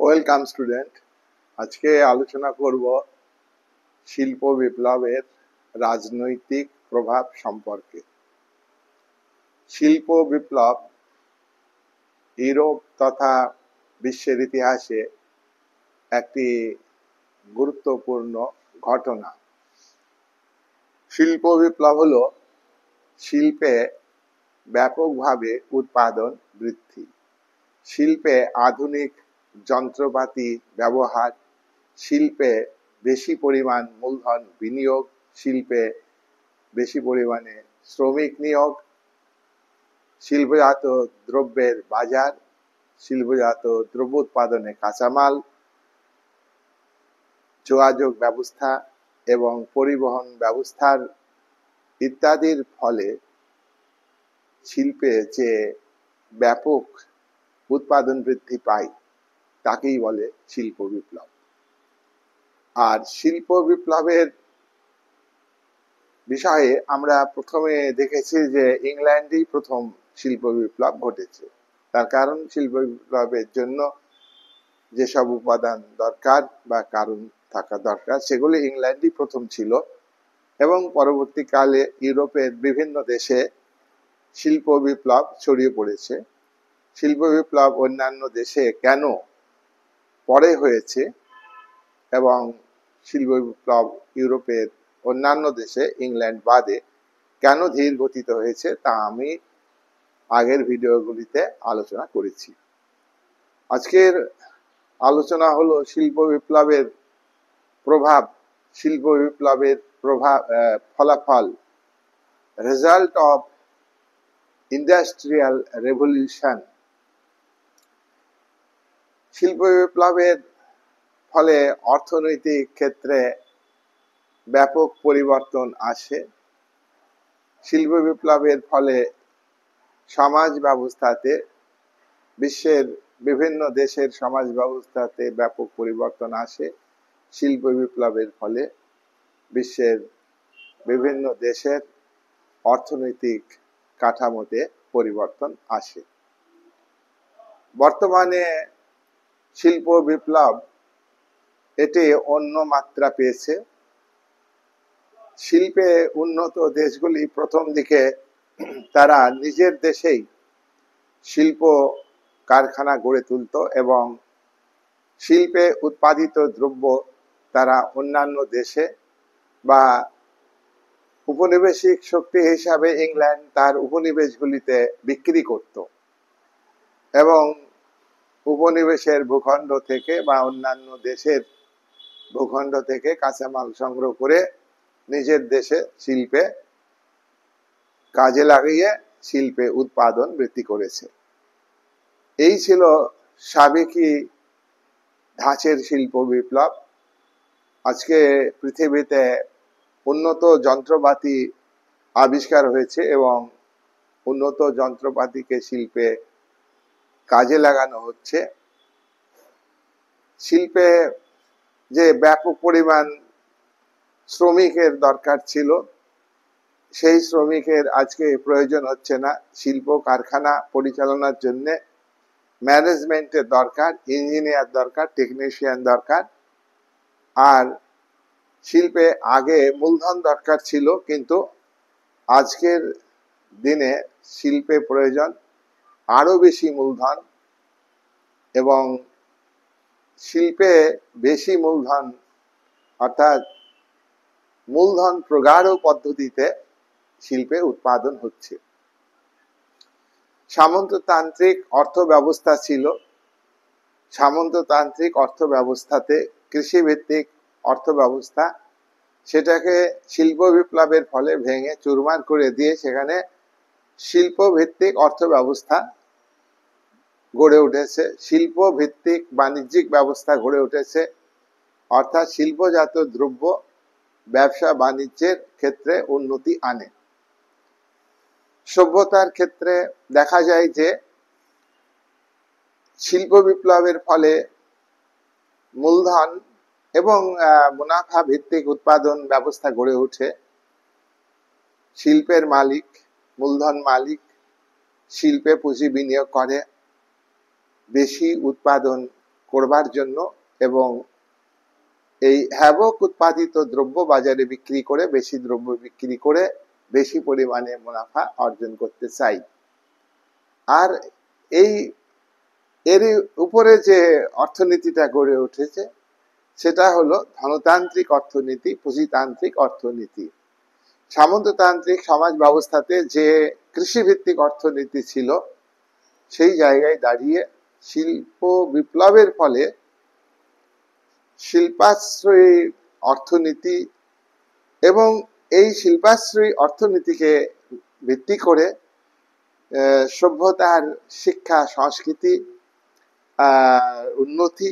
Welcome student. আজকে আলোচনা করব শিল্প বিপ্লবের রাজনৈতিক প্রভাব সম্পর্কে। শিল্প বিপ্লব ইউরোপ তথা বিশ্বের ইতিহাসে একটি গুরুত্বপূর্ণ ঘটনা। শিল্প বিপ্লব হলো শিল্পে ব্যাপকভাবে উৎপাদন বৃদ্ধি, শিল্পে আধুনিক যন্ত্রপাতি ব্যবহার, শিল্পে বেশি পরিমাণ মূলধন বিনিয়োগ, শিল্পে বেশি পরিমাণে শ্রমিক নিয়োগ, শিল্পজাত দ্রব্যের বাজার, শিল্পজাত দ্রব্য উৎপাদনে কাঁচামাল, যোগাযোগ ব্যবস্থা এবং পরিবহন ব্যবস্থার ইত্যাদির ফলে শিল্পে যে ব্যাপক উৎপাদন বৃদ্ধি পায় তাকেই বলে শিল্প বিপ্লব। আর শিল্প বিপ্লবের বিষয়ে আমরা প্রথমে দেখেছি যে ইংল্যান্ডেই প্রথম শিল্প বিপ্লব ঘটেছে। তার কারণ শিল্প বিপ্লবের জন্য যেসব উপাদান দরকার বা কারণ থাকা দরকার সেগুলি ইংল্যান্ডই প্রথম ছিল, এবং পরবর্তীকালে ইউরোপের বিভিন্ন দেশে শিল্প বিপ্লব ছড়িয়ে পড়েছে। শিল্প বিপ্লব অন্যান্য দেশে কেন পরে হয়েছে এবং শিল্প বিপ্লব ইউরোপের অন্যান্য দেশে ইংল্যান্ড বাদে কেন ধীর গতিতে হয়েছে তা আমি আগের ভিডিওগুলিতে আলোচনা করেছি। আজকের আলোচনা হলো শিল্প বিপ্লবের প্রভাব, শিল্প বিপ্লবের ফলাফল, রেজাল্ট অফ ইন্ডাস্ট্রিয়াল রেভলিউশন। শিল্প বিপ্লবের ফলে অর্থনৈতিক ক্ষেত্রে ব্যাপক পরিবর্তন আসে। শিল্প বিপ্লবের ফলে সমাজ ব্যবস্থাতে, বিশ্বের বিভিন্ন দেশের সমাজ ব্যবস্থাতে ব্যাপক পরিবর্তন আসে। শিল্প বিপ্লবের ফলে বিশ্বের বিভিন্ন দেশের অর্থনৈতিক কাঠামোতে পরিবর্তন আসে। বর্তমানে শিল্প বিপ্লব এটি অন্য মাত্রা পেয়েছে। শিল্পে উন্নত দেশগুলি প্রথম দিকে তারা নিজের দেশেই শিল্প কারখানা গড়ে তুলত এবং শিল্পে উৎপাদিত দ্রব্য তারা অন্যান্য দেশে বা উপনিবেশিক শক্তি হিসাবে ইংল্যান্ড তার উপনিবেশগুলিতে বিক্রি করত, এবং উপনিবেশের ভূখণ্ড থেকে বা অন্যান্য দেশের ভূখণ্ড থেকে কাঁচামাল সংগ্রহ করে নিজের দেশে শিল্পে কাজে লাগিয়ে শিল্পে উৎপাদন বৃদ্ধি করেছে। এই ছিল সাবেকি ধাঁচের শিল্প বিপ্লব। আজকে পৃথিবীতে উন্নত যন্ত্রপাতি আবিষ্কার হয়েছে এবং উন্নত যন্ত্রপাতিকে শিল্পে কাজে লাগানো হচ্ছে। শিল্পে যে ব্যাপক পরিমাণ শ্রমিকের দরকার ছিল সেই শ্রমিকের আজকে প্রয়োজন হচ্ছে না। শিল্প কারখানা পরিচালনার জন্য ম্যানেজমেন্টের দরকার, ইঞ্জিনিয়ার দরকার, টেকনিশিয়ান দরকার। আর শিল্পে আগে মূলধন দরকার ছিল, কিন্তু আজকের দিনে শিল্পে প্রয়োজন আরো বেশি মূলধন, এবং শিল্পে বেশি মূলধন অর্থাৎ মূলধন প্রগাঢ় পদ্ধতিতে শিল্পে উৎপাদন হচ্ছে। সামন্ততান্ত্রিক অর্থ ব্যবস্থা ছিল। সামন্ততান্ত্রিক অর্থ ব্যবস্থাতে কৃষিভিত্তিক অর্থ ব্যবস্থা, সেটাকে শিল্প বিপ্লবের ফলে ভেঙে চুরমার করে দিয়ে সেখানে শিল্প ভিত্তিক অর্থ ব্যবস্থা গড়ে উঠেছে, শিল্প ভিত্তিক বাণিজ্যিক ব্যবস্থা গড়ে উঠেছে। অর্থাৎ শিল্পজাত দ্রব্য ব্যবসা বাণিজ্যের ক্ষেত্রে উন্নতি আনে। সভ্যতার ক্ষেত্রে দেখা যায় যে শিল্প বিপ্লবের ফলে মূলধন এবং মুনাফা ভিত্তিক উৎপাদন ব্যবস্থা গড়ে ওঠে। শিল্পের মালিক, মূলধন মালিক শিল্পে পুঁজি বিনিয়োগ করে, বেশি উৎপাদন করবার জন্য এবং এই হ্যাবক উৎপাদিত দ্রব্য বাজারে বিক্রি করে, বেশি দ্রব্য বিক্রি করে বেশি পরিমাণে মুনাফা অর্জন করতে চাই। আর এই এর উপরে যে অর্থনীতিটা গড়ে উঠেছে সেটা হলো ধনতান্ত্রিক অর্থনীতি, পুঁজিতান্ত্রিক অর্থনীতি। সামন্ততান্ত্রিক সমাজ ব্যবস্থাতে যে কৃষিভিত্তিক অর্থনীতি ছিল, সেই জায়গায় দাঁড়িয়ে শিল্প বিপ্লবের ফলে শিল্পাশ্রয়ী অর্থনীতি এবং এই শিল্পাশ্রয়ী অর্থনীতিকে ভিত্তি করে সভ্যতার শিক্ষা সংস্কৃতি উন্নতি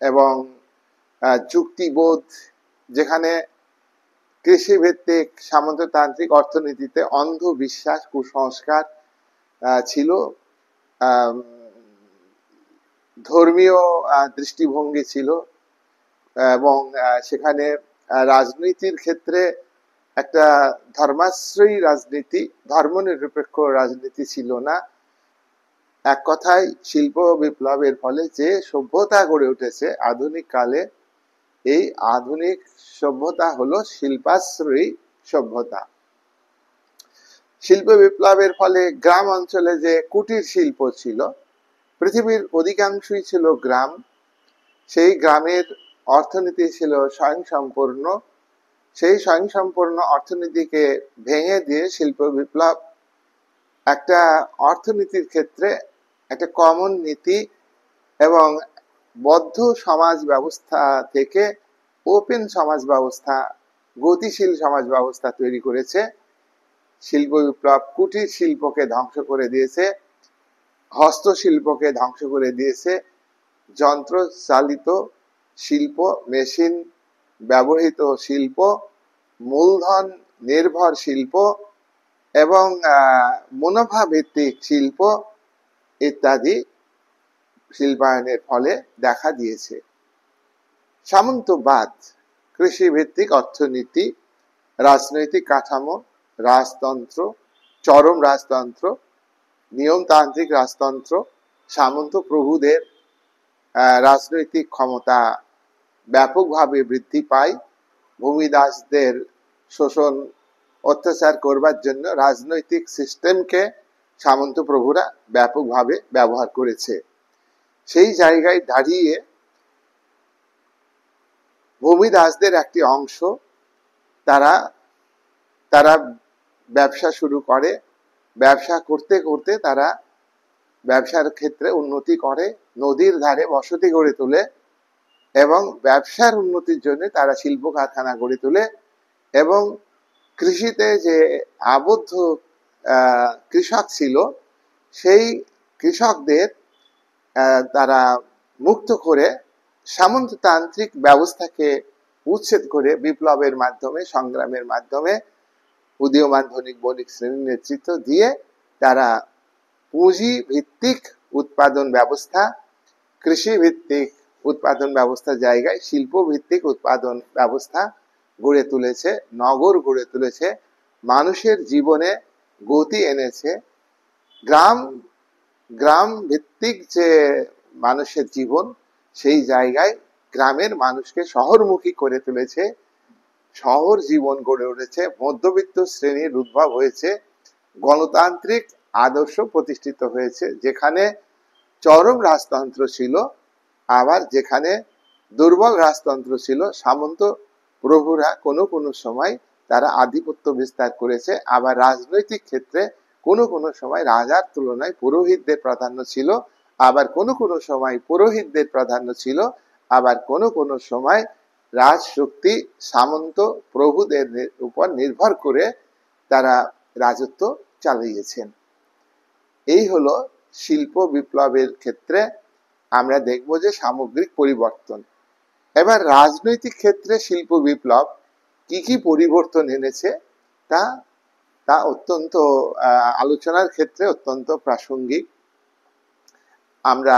এবং যুক্তিবোধ, যেখানে কৃষিভিত্তিক সামন্ততান্ত্রিক অর্থনীতিতে অন্ধবিশ্বাস, কুসংস্কার ছিল, ধর্মীয় দৃষ্টিভঙ্গি ছিল এবং সেখানে রাজনীতির ক্ষেত্রে একটা ধর্মাশ্রয়ী রাজনীতি, ধর্মনিরপেক্ষ রাজনীতি ছিল না। এক কথায় শিল্প বিপ্লবের ফলে যে সভ্যতা গড়ে উঠেছে আধুনিক কালে, এই আধুনিক সভ্যতা হলো শিল্পাশ্রয়ী সভ্যতা। শিল্প বিপ্লবের ফলে গ্রাম অঞ্চলে যে কুটির শিল্প ছিল, পৃথিবীর অধিকাংশই ছিল গ্রাম, সেই গ্রামের অর্থনীতি ছিল স্বয়ংসম্পূর্ণ। সেই স্বয়ংসম্পূর্ণ অর্থনীতিকে ভেঙে দিয়ে শিল্প বিপ্লব একটা অর্থনীতির ক্ষেত্রে একটা কমন নীতি এবং বদ্ধ সমাজ ব্যবস্থা থেকে ওপেন সমাজ ব্যবস্থা, গতিশীল সমাজ ব্যবস্থা তৈরি করেছে। শিল্প বিপ্লব কুটির শিল্পকে ধ্বংস করে দিয়েছে, হস্তশিল্পকে ধ্বংস করে দিয়েছে, যন্ত্র চালিত শিল্প, মেশিন ব্যবহৃত শিল্প, মূলধন নির্ভর শিল্প এবং মুনাফা ভিত্তিক শিল্প ইত্যাদি শিল্পায়নের ফলে দেখা দিয়েছে। সামন্তবাদ, কৃষিভিত্তিক অর্থনীতি, রাজনৈতিক কাঠামো, রাজতন্ত্র, চরম রাজতন্ত্র, নিয়মতান্ত্রিক রাজতন্ত্র, সামন্ত প্রভুদের রাজনৈতিক ক্ষমতা ব্যাপকভাবে বৃদ্ধি পায়। ভূমিদাসদের শোষণ অত্যাচার করবার জন্য রাজনৈতিক সিস্টেমকে সামন্ত প্রভুরা ব্যাপকভাবে ব্যবহার করেছে। সেই জায়গায় দাঁড়িয়ে ভূমিদাসদের একটি অংশ তারা ব্যবসা শুরু করে, ব্যবসা করতে করতে তারা ব্যবসার ক্ষেত্রে উন্নতি করে, নদীর ধারে বসতি গড়ে তোলে এবং ব্যবসার উন্নতির জন্য তারা শিল্প কারখানা গড়ে তোলে এবং কৃষিতে যে আবদ্ধ কৃষক ছিল, সেই কৃষকদের তারা মুক্ত করে সামন্ততান্ত্রিক ব্যবস্থাকে উচ্ছেদ করে বিপ্লবের মাধ্যমে, সংগ্রামের মাধ্যমে উদীয়মান ধনিক বণিক শ্রেণীর নেতৃত্ব দিয়ে তারা পুঁজি ভিত্তিক উৎপাদন ব্যবস্থা, কৃষি ভিত্তিক উৎপাদন ব্যবস্থার জায়গায় শিল্প ভিত্তিক উৎপাদন ব্যবস্থা গড়ে তুলেছে, নগর গড়ে তুলেছে, মানুষের জীবনে গতি এনেছে। গ্রাম ভিত্তিক যে মানুষের জীবন, সেই জায়গায় গ্রামের মানুষকে শহরমুখী করে তুলেছে, শহর জীবন গড়ে উঠেছে, মধ্যবিত্ত শ্রেণীর উদ্ভব হয়েছে, গণতান্ত্রিক আদর্শ প্রতিষ্ঠিত হয়েছে। যেখানে চরম রাজতন্ত্র ছিল, আবার যেখানে দুর্বল রাজতন্ত্র ছিল, সামন্ত প্রভুরা কোনো কোনো সময় তারা আধিপত্য বিস্তার করেছে। আবার রাজনৈতিক ক্ষেত্রে কোনো কোনো সময় রাজার তুলনায় পুরোহিতদের প্রাধান্য ছিল, আবার কোনো কোনো সময় পুরোহিতদের প্রাধান্য ছিল, আবার কোনো কোনো সময় রাজশক্তি সামন্ত প্রভুদের উপর নির্ভর করে তারা রাজত্ব চালিয়েছেন। এই হলো শিল্প বিপ্লবের ক্ষেত্রে আমরা দেখব যে সামগ্রিক পরিবর্তন। এবার রাজনৈতিক ক্ষেত্রে শিল্প বিপ্লব কি কি পরিবর্তন এনেছে তা অত্যন্ত আলোচনার ক্ষেত্রে অত্যন্ত প্রাসঙ্গিক। আমরা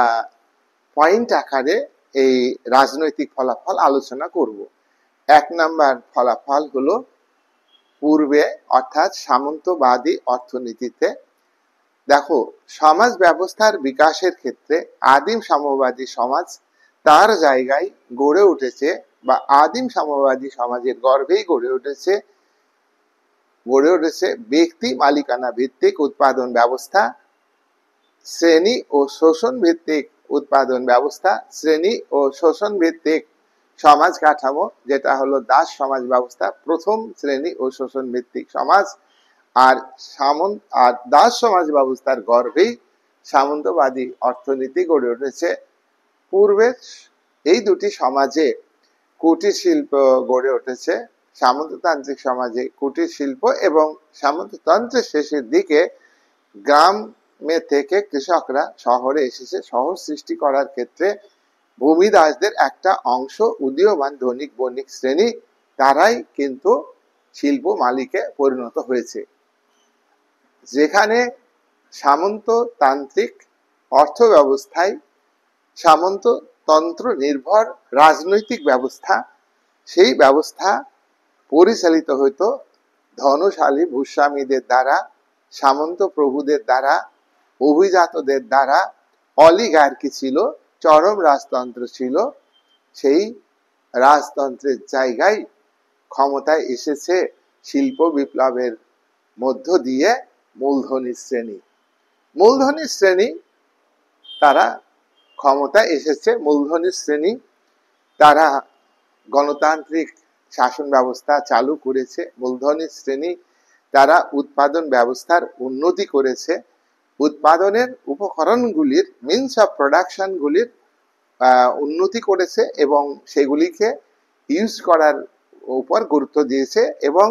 পয়েন্ট আকারে এই রাজনৈতিক ফলাফল আলোচনা করব। 1 নাম্বার ফলাফল হলো পূর্বে অর্থাৎ সামন্তবাদী অর্থনীতিতে দেখো, সমাজ ব্যবস্থার বিকাশের ক্ষেত্রে আদিম সাম্যবাদী সমাজ তার জায়গায় গড়ে উঠেছে, বা আদিম সাম্যবাদী সমাজের গর্ভেই গড়ে উঠেছে ব্যক্তি মালিকানা ভিত্তিক উৎপাদন ব্যবস্থা, শ্রেণী ও শোষণ ভিত্তিক উৎপাদন ব্যবস্থা, শ্রেণী ও শোষণ ভিত্তিক সমাজ কাঠামো, যেটা হলো দাস সমাজ ব্যবস্থা, প্রথম শ্রেণী ও শোষণ ভিত্তিক সমাজ। আর দাস সমাজ ব্যবস্থার গর্ভেই সামন্তবাদী অর্থনীতি গড়ে উঠেছে। পূর্বে এই দুটি সমাজে কুটির শিল্প গড়ে উঠেছে। সামন্ততান্ত্রিক সমাজে কুটির শিল্প, এবং সামন্ততন্ত্রের শেষের দিকে গ্রামে থেকে কৃষকরা শহরে এসেছে। শহর সৃষ্টি করার ক্ষেত্রে ভূমিদাসদের একটা অংশ, উদীয়মান ধনিক বণিক শ্রেণী, তারাই কিন্তু শিল্প মালিকে পরিণত হয়েছে। যেখানে সামন্ততান্ত্রিক অর্থ ব্যবস্থায় সামন্ততন্ত্র নির্ভর রাজনৈতিক ব্যবস্থা, সেই ব্যবস্থা পরিচালিত হইত ধনশালী ভূস্বামীদের দ্বারা, সামন্ত প্রভুদের দ্বারা, অভিজাতদের দ্বারা। অলিগার্কি ছিল, চরম রাজতন্ত্র ছিল। সেই রাজতন্ত্রের জায়গায় ক্ষমতায় এসেছে শিল্প বিপ্লবের মধ্য দিয়ে মূলধনী শ্রেণী। মূলধনী শ্রেণী তারা ক্ষমতায় এসেছে। মূলধনী শ্রেণী তারা গণতান্ত্রিক শাসন ব্যবস্থা চালু করেছে। মূলধনী শ্রেণী তারা উৎপাদন ব্যবস্থার উন্নতি করেছে। উৎপাদনের উপকরণগুলির, মিনস অফ প্রোডাকশনগুলির উন্নতি করেছে, এবং সেগুলিকে ইউজ করার উপর গুরুত্ব দিয়েছে। এবং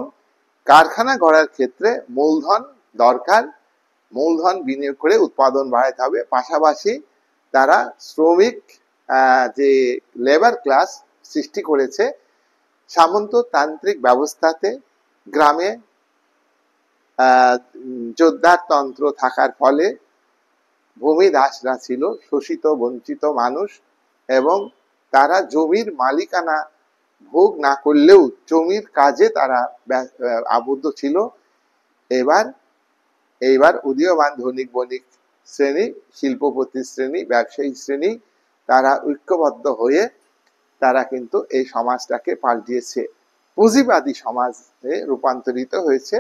কারখানা গড়ার ক্ষেত্রে মূলধন দরকার, মূলধন বিনিয়োগ করে উৎপাদন বাড়াতে হবে। পাশাপাশি তারা শ্রমিক, যে লেবার ক্লাস সৃষ্টি করেছে। সামন্ততান্ত্রিক ব্যবস্থাতে গ্রামে যোদ্ধার তন্ত্র থাকার ফলে ভূমিদাসরা ছিল শোষিত বঞ্চিত মানুষ, এবং তারা জমির মালিকানা ভোগ না করলেও জমির কাজে তারা আবদ্ধ ছিল। এইবার উদীয়মান ধনিক বণিক শ্রেণী, শিল্পপতি শ্রেণী, ব্যবসায়ী শ্রেণী, তারা ঐক্যবদ্ধ হয়ে তারা কিন্তু এই সমাজটাকে পাল্টিয়েছে, পুঁজিবাদী সমাজে রূপান্তরিত হয়েছে।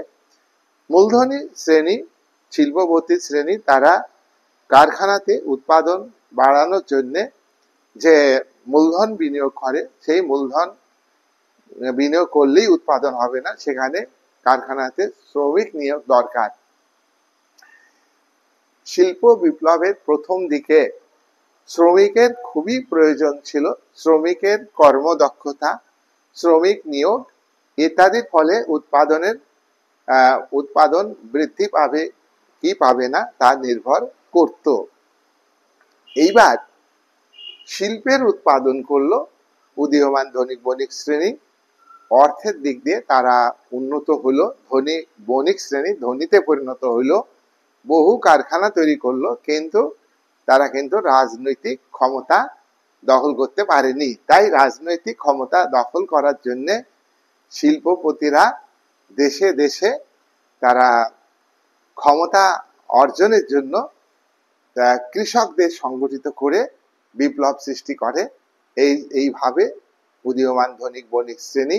মূলধনী শ্রেণী, শিল্পপতি শ্রেণী, তারা কারখানাতে উৎপাদন বাড়ানোর জন্য যে মূলধন বিনিয়োগ করে, সেই মূলধন বিনিয়োগ করলেই উৎপাদন হবে না, সেখানে কারখানাতে শ্রমিক নিয়োগ দরকার। শিল্প বিপ্লবের প্রথম দিকে শ্রমিকের খুবই প্রয়োজন ছিল। শ্রমিকের কর্মদক্ষতা, শ্রমিক নিয়োগ ইত্যাদির ফলে উৎপাদন বৃদ্ধি পাবে কি পাবে না তা নির্ভর করত। এইবার শিল্পের উৎপাদন করলো উদীয়মান ধনিক বণিক শ্রেণী। অর্থের দিক দিয়ে তারা উন্নত হলো, ধনী বণিক শ্রেণী ধনীতে পরিণত হইল, বহু কারখানা তৈরি করলো, কিন্তু তারা কিন্তু রাজনৈতিক ক্ষমতা দখল করতে পারেনি। তাই রাজনৈতিক ক্ষমতা দখল করার জন্য শিল্পপতিরা দেশে দেশে তারা ক্ষমতা অর্জনের জন্য কৃষকদের সংগঠিত করে বিপ্লব সৃষ্টি করে। এইভাবে উদীয়মান ধনিক বণিক শ্রেণী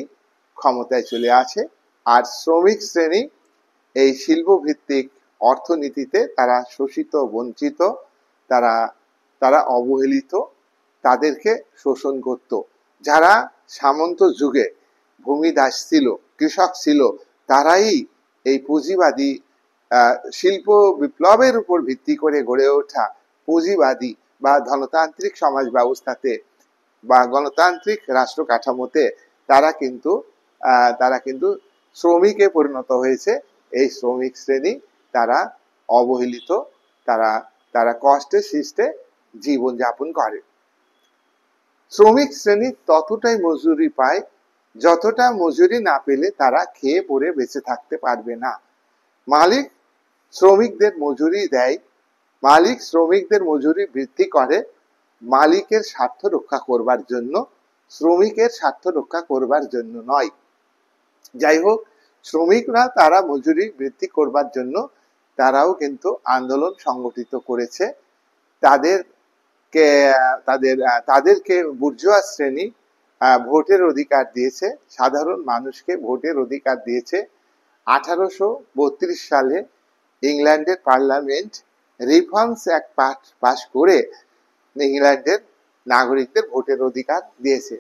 ক্ষমতায় চলে আসে। আর শ্রমিক শ্রেণী এই শিল্পভিত্তিক অর্থনীতিতে তারা শোষিত বঞ্চিত, তারা অবহেলিত, তাদেরকে শোষণ করত। যারা সামন্ত যুগে ভূমিদাস ছিল, কৃষক ছিল, তারাই এই পুঁজিবাদী শিল্প বিপ্লবের উপর ভিত্তি করে গড়ে ওঠা পুঁজিবাদী বা ধনতান্ত্রিক সমাজ ব্যবস্থাতে বা গণতান্ত্রিক রাষ্ট্র কাঠামোতে তারা কিন্তু শ্রমিকে পরিণত হয়েছে। এই শ্রমিক শ্রেণী তারা অবহেলিত, তারা কষ্টে সৃষ্টে জীবন যাপন করে। শ্রমিক শ্রেণী ততটাই মজুরি পায় যতটা মজুরি না পেলে তারা খেয়ে পরে বেঁচে থাকতে পারবে না। মালিক শ্রমিকদের মজুরি দেয়, মালিক শ্রমিকদের মজুরি বৃদ্ধি করে মালিকের স্বার্থ রক্ষা করবার জন্য, শ্রমিকের স্বার্থ রক্ষা করবার জন্য নয়। যাই হোক, শ্রমিকরা তারা মজুরি বৃদ্ধি করবার জন্য তারাও কিন্তু আন্দোলন সংগঠিত করেছে। তাদের কে তাদেরকে বুর্জোয়া শ্রেণী ভোটের অধিকার দিয়েছে, সাধারণ মানুষকে ভোটের অধিকার দিয়েছে। 1832 সালে ইংল্যান্ডের পার্লামেন্ট রিফর্মস অ্যাক্ট পাস করে ইংল্যান্ডের নাগরিকদের ভোটের অধিকার দিয়েছে।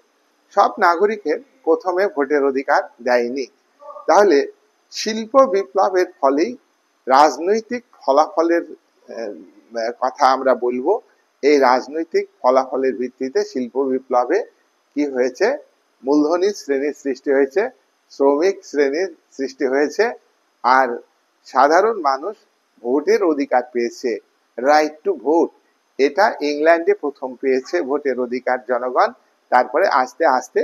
সব নাগরিকের প্রথমে ভোটের অধিকার দেয়নি। তাহলে শিল্প বিপ্লবের ফলেই রাজনৈতিক ফলাফলের কথা আমরা বলবো। এই রাজনৈতিক ফলাফলের ভিত্তিতে শিল্প বিপ্লবে কি হয়েছে? মূলধনী শ্রেণীর সৃষ্টি হয়েছে, শ্রমিক শ্রেণীর সৃষ্টি হয়েছে, আর সাধারণ মানুষ ভোটের অধিকার পেয়েছে, রাইট টু ভোট। এটা ইংল্যান্ডে প্রথম পেয়েছে ভোটের অধিকার জনগণ, তারপরে আস্তে আস্তে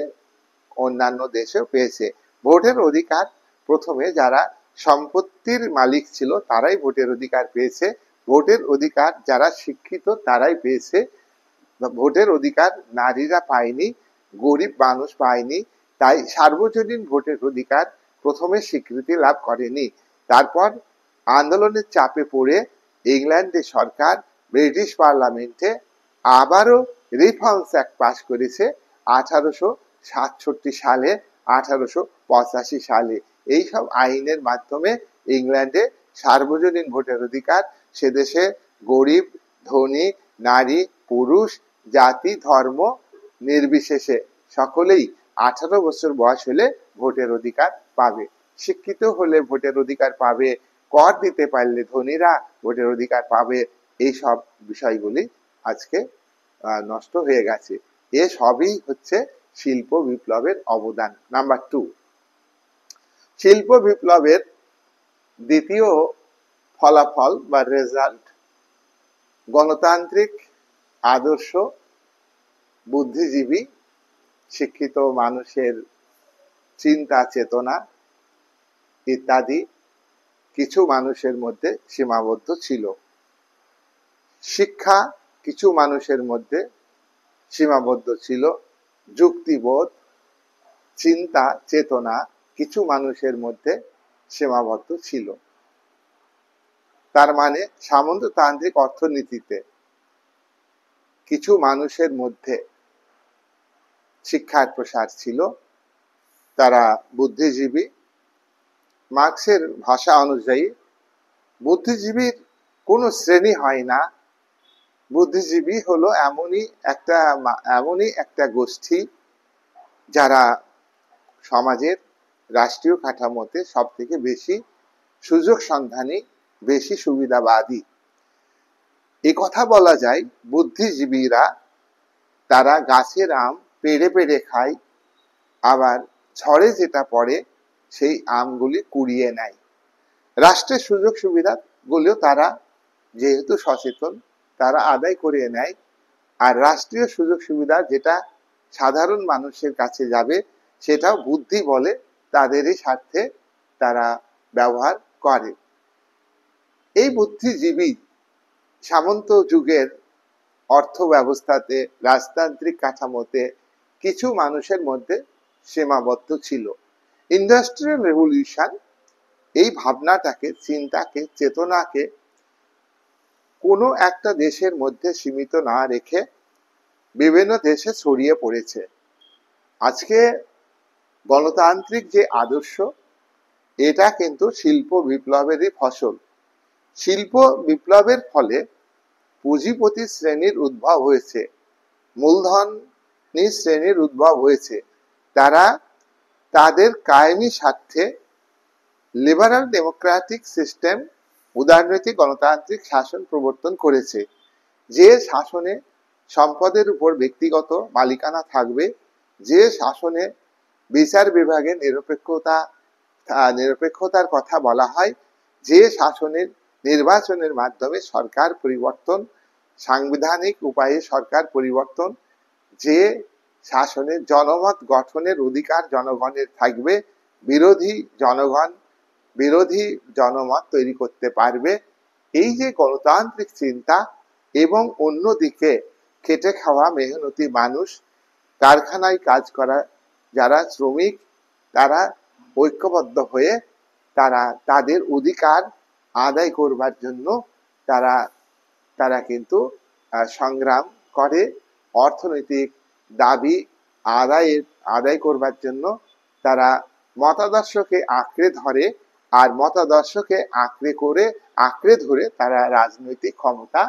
অন্যান্য দেশেও পেয়েছে ভোটের অধিকার। প্রথমে যারা সম্পত্তির মালিক ছিল তারাই ভোটের অধিকার পেয়েছে, ভোটের অধিকার যারা শিক্ষিত তারাই পেয়েছে। ভোটের অধিকার নারীরা পায়নি, গরিব মানুষ পায়নি। তাই সার্বজনীন ভোটের অধিকার প্রথমে স্বীকৃতি লাভ করেনি। তারপর আন্দোলনের চাপে পড়ে ইংল্যান্ডের সরকার ব্রিটিশ পার্লামেন্টে আবারও রিফর্মস অ্যাক্ট পাস করেছে 1867 সালে, 1885 সালে। এইসব আইনের মাধ্যমে ইংল্যান্ডে সার্বজনীন ভোটের অধিকার। সে দেশে গরিব, ধনী, নারী, পুরুষ, জাতি, ধর্ম নির্বিশেষে সকলেই 18 বছর বয়স হলে ভোটের অধিকার পাবে। শিক্ষিত হলে ভোটের অধিকার পাবে, কর দিতে পারলে ধনীরা ভোটের অধিকার পাবে। এই সব বিষয়গুলি আজকে নষ্ট হয়ে গেছে। এ সবই হচ্ছে শিল্প বিপ্লবের অবদান। নাম্বার 2, শিল্প বিপ্লবের দ্বিতীয় ফলাফল বা রেজাল্ট গণতান্ত্রিক আদর্শ, বুদ্ধিজীবী শিক্ষিত মানুষের চিন্তা চেতনা ইত্যাদি কিছু মানুষের মধ্যে সীমাবদ্ধ ছিল। শিক্ষা কিছু মানুষের মধ্যে সীমাবদ্ধ ছিল, যুক্তিবোধ, চিন্তা চেতনা কিছু মানুষের মধ্যে সীমাবদ্ধ ছিল। তার মানে সামন্ততান্ত্রিক অর্থনীতিতে কিছু মানুষের মধ্যে শিক্ষার প্রসার ছিল, তারা বুদ্ধিজীবী। মার্ক্সের ভাষা অনুযায়ী বুদ্ধিজীবীর কোনো শ্রেণী হয় না, বুদ্ধিজীবী হলো এমনই একটা গোষ্ঠী যারা সমাজের রাষ্ট্রীয় কাঠামোতে সব থেকে বেশি সুযোগ সন্ধানী, বেশি সুবিধাবাদী। এ কথা বলা যায় বুদ্ধিজীবীরা তারা গাছের আম পেড়ে পেড়ে খায়, আবার ঝড়ে যেটা পড়ে সেই আমগুলি কুড়িয়ে নেয়। রাষ্ট্রের সুযোগ সুবিধা গুলিও তারা যেহেতু সচেতন তারা আদায় করে নেয়, আর রাষ্ট্রীয় সুযোগ সুবিধা যেটা সাধারণ মানুষের কাছে যাবে সেটাও বুদ্ধি বলে তাদেরই স্বার্থে তারা ব্যবহার করে। এই বুদ্ধিজীবী সামন্ত যুগের অর্থ ব্যবস্থাতে, রাজতান্ত্রিক কাঠামোতে কিছু মানুষের মধ্যে সীমাবদ্ধ ছিল। ইন্ডাস্ট্রিয়াল রেভলিউশন এই ভাবনাটাকে, চিন্তাকে, চেতনাকে কোনো একটা দেশের মধ্যে সীমিত না রেখে বিভিন্ন দেশে ছড়িয়ে পড়েছে। আজকে গণতান্ত্রিক যে আদর্শ, এটা কিন্তু শিল্প বিপ্লবেরই ফসল। শিল্প বিপ্লবের ফলে পুঁজিপতি শ্রেণীর উদ্ভব হয়েছে, মূলধনী শ্রেণীর উদ্ভব হয়েছে। তারা তাদের কায়েমি স্বার্থে লিবারাল ডেমোক্রেটিক সিস্টেম, উদারনৈতিক গণতান্ত্রিক শাসন প্রবর্তন করেছে, যে শাসনে সম্পদের উপর ব্যক্তিগত মালিকানা থাকবে, যে শাসনে বিচার বিভাগে নিরপেক্ষতার কথা বলা হয়, যে শাসনের নির্বাচনের মাধ্যমে সরকার পরিবর্তন, সাংবিধানিক উপায়ে সরকার পরিবর্তন, যে শাসনের জনমত গঠনের অধিকার জনগণের থাকবে, বিরোধী জনমত তৈরি করতে পারবে। এই যে গণতান্ত্রিক চিন্তা, এবং অন্যদিকে খেটে খাওয়া মেহনতি মানুষ, কারখানায় কাজ করা যারা শ্রমিক, তারা ঐক্যবদ্ধ হয়ে তারা তাদের অধিকার আদায় করবার জন্য তারা কিন্তু সংগ্রাম করে অর্থনৈতিক দাবি আদায় করবার জন্য তারা মতাদর্শকে আঁকড়ে ধরে, আর মতাদর্শকে আঁকড়ে ধরে তারা রাজনৈতিক ক্ষমতা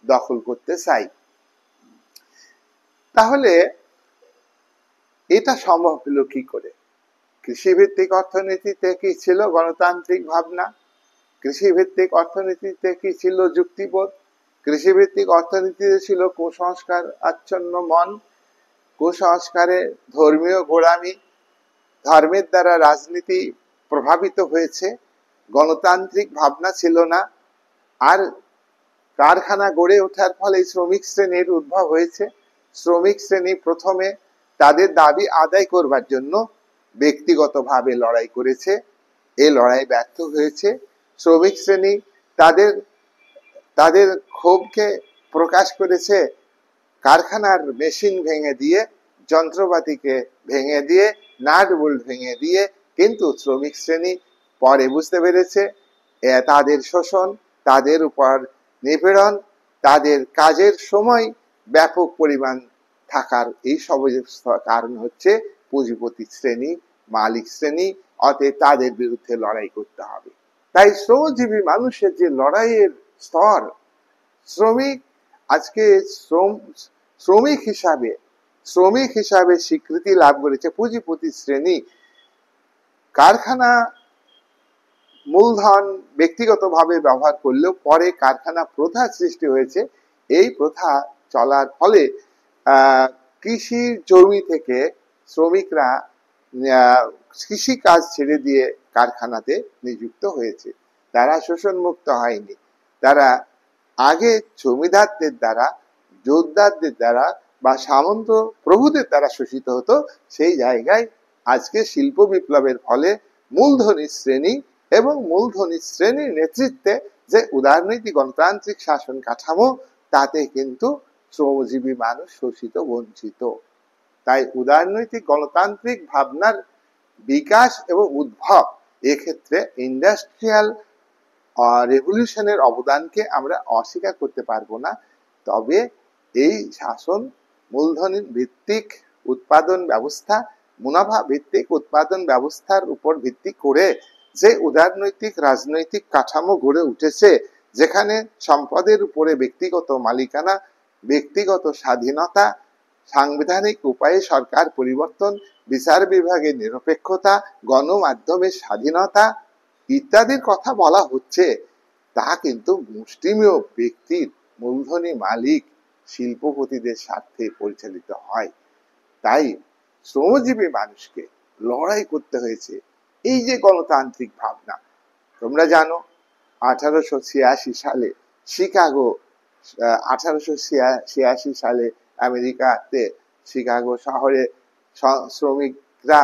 দখল করতে চায়। তাহলে এটা সম্ভব হলো কি করে? কৃষিভিত্তিক অর্থনীতিতে কি ছিল গণতান্ত্রিক ভাবনা? কৃষিভিত্তিক অর্থনীতিতে কি ছিল যুক্তিবোধ? কৃষিভিত্তিক অর্থনীতিতে ছিল কুসংস্কার আচ্ছন্ন মন, কুসংস্কারে ধর্মীয় গোড়ামি, ধর্মের দ্বারা রাজনীতি প্রভাবিত হয়েছে, গণতান্ত্রিক ভাবনা ছিল না। আর কারখানা গড়ে ওঠার ফলে শ্রমিক শ্রেণীর উদ্ভব হয়েছে। শ্রমিক শ্রেণী প্রথমে তাদের দাবি আদায় করবার জন্য ব্যক্তিগতভাবে লড়াই করেছে, এই লড়াই ব্যর্থ হয়েছে। শ্রমিক শ্রেণী তাদের ক্ষোভকে প্রকাশ করেছে কারখানার মেশিন ভেঙে দিয়ে, যন্ত্রপাতিকে ভেঙে দিয়ে, নাট বোল্ট ভেঙে দিয়ে। কিন্তু শ্রমিক শ্রেণী পরে বুঝতে পেরেছে তাদের শোষণ, তাদের উপর নিপীড়ন, তাদের কাজের সময় ব্যাপক পরিমাণ থাকার এই সব কারণ হচ্ছে পুঁজিপতি শ্রেণী, মালিক শ্রেণী, অতএব তাদের বিরুদ্ধে লড়াই করতে হবে। তাই শ্রমজীবী মানুষের যে লড়াইয়ের স্তর, শ্রমিক আজকে শ্রমিক হিসাবে স্বীকৃতি লাভ করেছে। পুঁজিপতি শ্রেণী কারখানা মূলধন ব্যক্তিগতভাবে ব্যবহার করলেও পরে কারখানা প্রথা সৃষ্টি হয়েছে। এই প্রথা চলার ফলে কৃষি জমি থেকে শ্রমিকরা কৃষি কাজ ছেড়ে দিয়ে কারখানাতে নিযুক্ত হয়েছে। তারা শোষণ মুক্ত হয়নি। তারা আগে জমিদারদের দ্বারা, জোরদারদের দ্বারা বা সামন্ত প্রভুদের দ্বারা শোষিত হতো। সেই জায়গায় আজকে শিল্প বিপ্লবের ফলে মূলধনী শ্রেণী এবং মূলধনী শ্রেণীর নেতৃত্বে যে উদারনৈতিক গণতান্ত্রিক শাসন কাঠামো, তাতে কিন্তু শ্রমজীবী মানুষ শোষিত, বঞ্চিত। তাই উদারনৈতিক গণতান্ত্রিক ভাবনার বিকাশ এবং উদ্ভব, এক্ষেত্রে ইন্ডাস্ট্রিয়াল রেভলিউশনের অবদানকে আমরা অস্বীকার করতে পারবো না। তবে এই শাসন মূলধনী ভিত্তিক উৎপাদন ব্যবস্থা, মুনাফা ভিত্তিক উৎপাদন ব্যবস্থার উপর ভিত্তি করে যে উদারনৈতিক রাজনৈতিক কাঠামো গড়ে উঠেছে, যেখানে সম্পদের উপরে ব্যক্তিগত মালিকানা, ব্যক্তিগত স্বাধীনতা, সাংবিধানিক উপায়ে সরকার পরিবর্তন, বিচার বিভাগের নিরপেক্ষতা, গণমাধ্যমের স্বাধীনতা ইত্যাদির কথা বলা হচ্ছে, তা কিন্তু মুষ্টিমেয় ব্যক্তির, মূলধনী মালিক শিল্পপতিদের স্বার্থে পরিচালিত হয়। তাই শ্রমজীবী মানুষকে লড়াই করতে হয়েছে এই যে গণতান্ত্রিক ভাবনা। তোমরা জানো 1886 সালে শিকাগো, 1886 সালে আমেরিকাতে শিকাগো শহরে শ্রমিকরা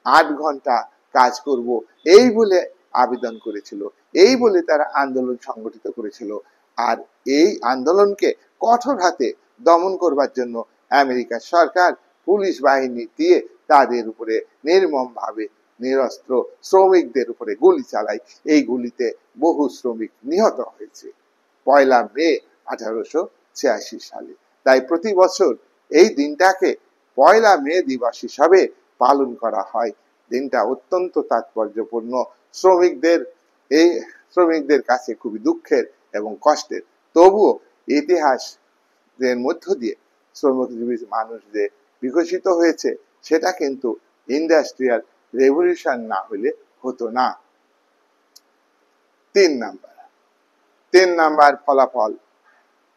8 ঘন্টা কাজ করব এই বলে আবেদন করেছিল, এই বলে তারা আন্দোলন সংগঠিত করেছিল। আর এই আন্দোলনকে কঠোর হাতে দমন করবার জন্য আমেরিকার সরকার পুলিশ বাহিনী দিয়ে তাদের উপরে নির্মম ভাবে নিরস্ত্র শ্রমিকদের উপরে গুলি চালায়। এই গুলিতে বহু শ্রমিক নিহত হয়েছে 1 মে 1886 সালে। তাই প্রতি বছর এই দিনটাকে 1 মে দিবস হিসাবে পালন করা হয়। দিনটা অত্যন্ত তাৎপর্যপূর্ণ, শ্রমিকদের কাছে খুবই দুঃখের এবং কষ্টের। তবুও ইতিহাসের মধ্য দিয়ে শ্রমজীবী মানুষ যে বিকশিত হয়েছে, সেটা কিন্তু ইন্ডাস্ট্রিয়াল রেভলিউশন না হলে হতো না। 3 নাম্বার ফলাফল,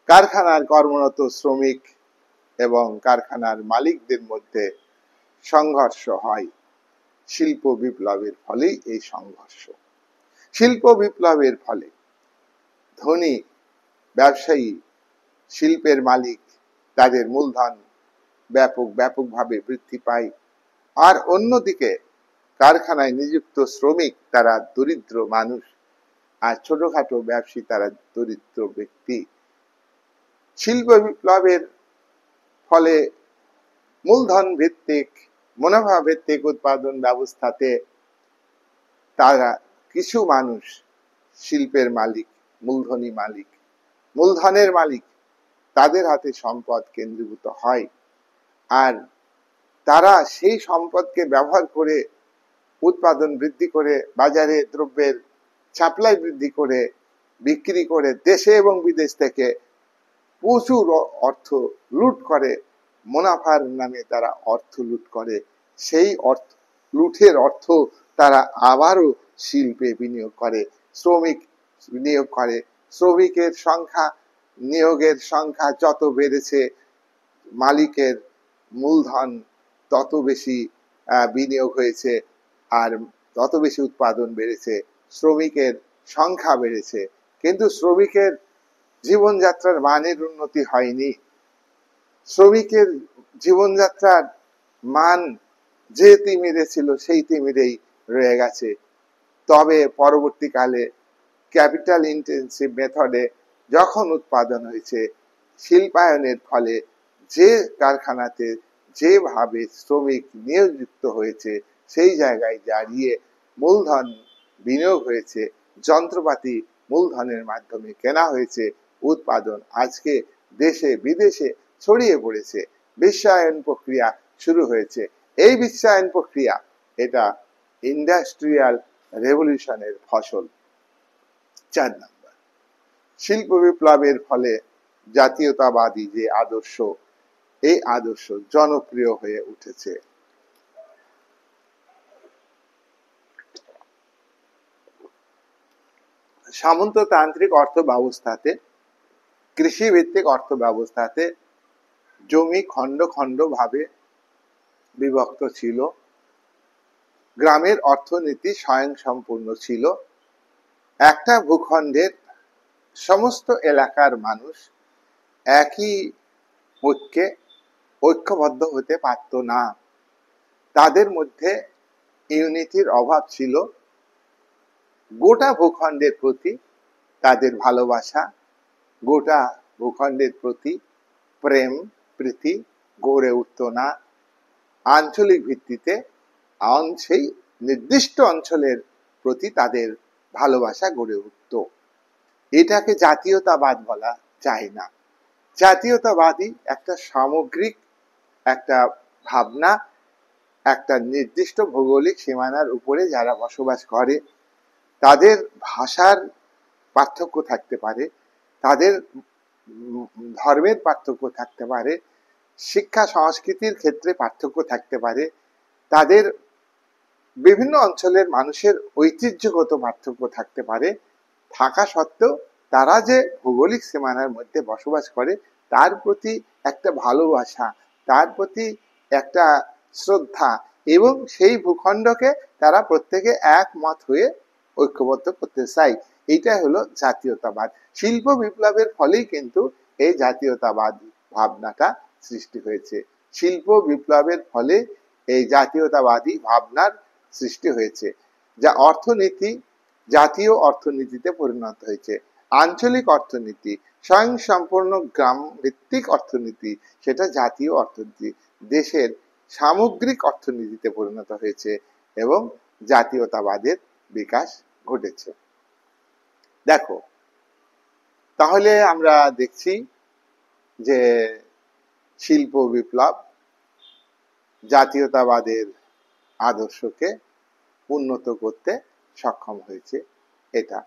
কারখানার কর্মরত শ্রমিক এবং কারখানার মালিকদের মধ্যে সংঘর্ষ হয়। শিল্প বিপ্লবের ফলেই এই সংঘর্ষ। শিল্প বিপ্লবের ফলে ধনী ব্যবসায়ী, শিল্পের মালিক, তাদের মূলধন ব্যাপকভাবে বৃদ্ধি পায়। আর অন্যদিকে কারখানায় নিযুক্ত শ্রমিক তারা দরিদ্র মানুষ, আর ছোটখাটো ব্যবসায়ী তারা দরিদ্র ব্যক্তি। শিল্প বিপ্লবের ফলে মূলধন ভিত্তিক, মুনাফা ভিত্তিক উৎপাদন ব্যবস্থাতে তারা কিছু মানুষ শিল্পের মালিক, মূলধনী মালিক, মূলধনের মালিক, তাদের হাতে সম্পদ কেন্দ্রীভূত হয়, আর তারা সেই সম্পদকে ব্যবহার করে উৎপাদন বৃদ্ধি করে, বাজারে দ্রব্যের সাপ্লাই বৃদ্ধি করে, বিক্রি করে দেশে এবং বিদেশ থেকে প্রচুর অর্থ লুট করে, মুনাফার নামে তারা অর্থ লুট করে। সেই অর্থ লুটের অর্থ তারা আবারও শিল্পে বিনিয়োগ করে, শ্রমিক নিয়োগ করে। শ্রমিকের সংখ্যা, নিয়োগের সংখ্যা যত বেড়েছে, মালিকের মূলধন তত বেশি বিনিয়োগ হয়েছে, আর তত বেশি উৎপাদন বেড়েছে, শ্রমিকের সংখ্যা বেড়েছে, কিন্তু শ্রমিকের জীবনযাত্রার মানের উন্নতি হয়নি। শ্রমিকের জীবনযাত্রার মান যে তিমিরে ছিল সেই তিমিরেই রয়ে গেছে। তবে পরবর্তীকালে ক্যাপিটাল ইন্টেন্সিভ মেথডে যখন উৎপাদন হয়েছে, শিল্পায়নের ফলে যে কারখানাতে যেভাবে শ্রমিক নিয়োজিত হয়েছে, সেই জায়গায় দাঁড়িয়ে মূলধন বিনিয়োগ হয়েছে, যন্ত্রপাতি মূলধনের মাধ্যমে কেনা হয়েছে, উৎপাদন আজকে দেশে বিদেশে ছড়িয়ে পড়েছে, বিশ্বায়ন প্রক্রিয়া শুরু হয়েছে। এই বিশ্বায়ন প্রক্রিয়া, এটা ইন্ডাস্ট্রিয়াল রেভলিউশনের ফসল। 4 নম্বর, শিল্প বিপ্লবের ফলে জাতীয়তাবাদী যে আদর্শ, এই আদর্শ জনপ্রিয় হয়ে উঠেছে। সামন্ততান্ত্রিক অর্থ ব্যবস্থাতে, কৃষিভিত্তিক অর্থ ব্যবস্থাতে জমি খণ্ড খণ্ড ভাবে বিভক্ত ছিল। গ্রামের অর্থনীতি স্বয়ংসম্পূর্ণ ছিল। একটা ভূখণ্ডের সমস্ত এলাকার মানুষ একই ঐক্যে ঐক্যবদ্ধ হতে পারত না। তাদের মধ্যে ইউনিটির অভাব ছিল। গোটা ভূখণ্ডের প্রতি তাদের ভালোবাসা, গোটা ভূখণ্ডের প্রতি প্রেম প্রীতি গড়ে উঠত না। আঞ্চলিক ভিত্তিতে সেই নির্দিষ্ট অঞ্চলের প্রতি তাদের ভালোবাসা গড়ে উঠত। এটাকে জাতীয়তাবাদ বলা যায় না। জাতীয়তাবাদী একটা সামগ্রিক একটা ভাবনা, একটা নির্দিষ্ট ভৌগোলিক সীমানার উপরে যারা বসবাস করে, তাদের ভাষার পার্থক্য থাকতে পারে, তাদের ধর্মের পার্থক্য থাকতে পারে, শিক্ষা সংস্কৃতির ক্ষেত্রে পার্থক্য থাকতে পারে, তাদের বিভিন্ন অঞ্চলের মানুষের ঐতিহ্যগত পার্থক্য থাকতে পারে। থাকা সত্ত্বেও তারা যে ভৌগোলিক সীমানার মধ্যে বসবাস করে, তার প্রতি একটা ভালোবাসা, তার প্রতি একটা শ্রদ্ধা, এবং সেই ভূখণ্ডকে তারা প্রত্যেকে একমত হয়ে ঐক্যবদ্ধ করতে চায়। এইটা হলো জাতীয়তাবাদ। শিল্প বিপ্লবের ফলেই কিন্তু এই জাতীয়তাবাদ ভাবনাটা সৃষ্টি হয়েছে। শিল্প বিপ্লবের ফলে এই জাতীয়তাবাদী ভাবনার সৃষ্টি হয়েছে, যা অর্থনীতি জাতীয় অর্থনীতিতে পরিণত হয়েছে। আঞ্চলিক অর্থনীতি, স্বয়ংসম্পূর্ণ গ্রাম ভিত্তিক অর্থনীতি, সেটা জাতীয় অর্থনীতি, দেশের সামগ্রিক অর্থনীতিতে পরিণত হয়েছে এবং জাতীয়তাবাদের বিকাশ ঘটেছে। দেখো, তাহলে আমরা দেখছি যে শিল্প বিপ্লব জাতীয়তাবাদের আদর্শকে উন্নত করতে সক্ষম হয়েছে। এটা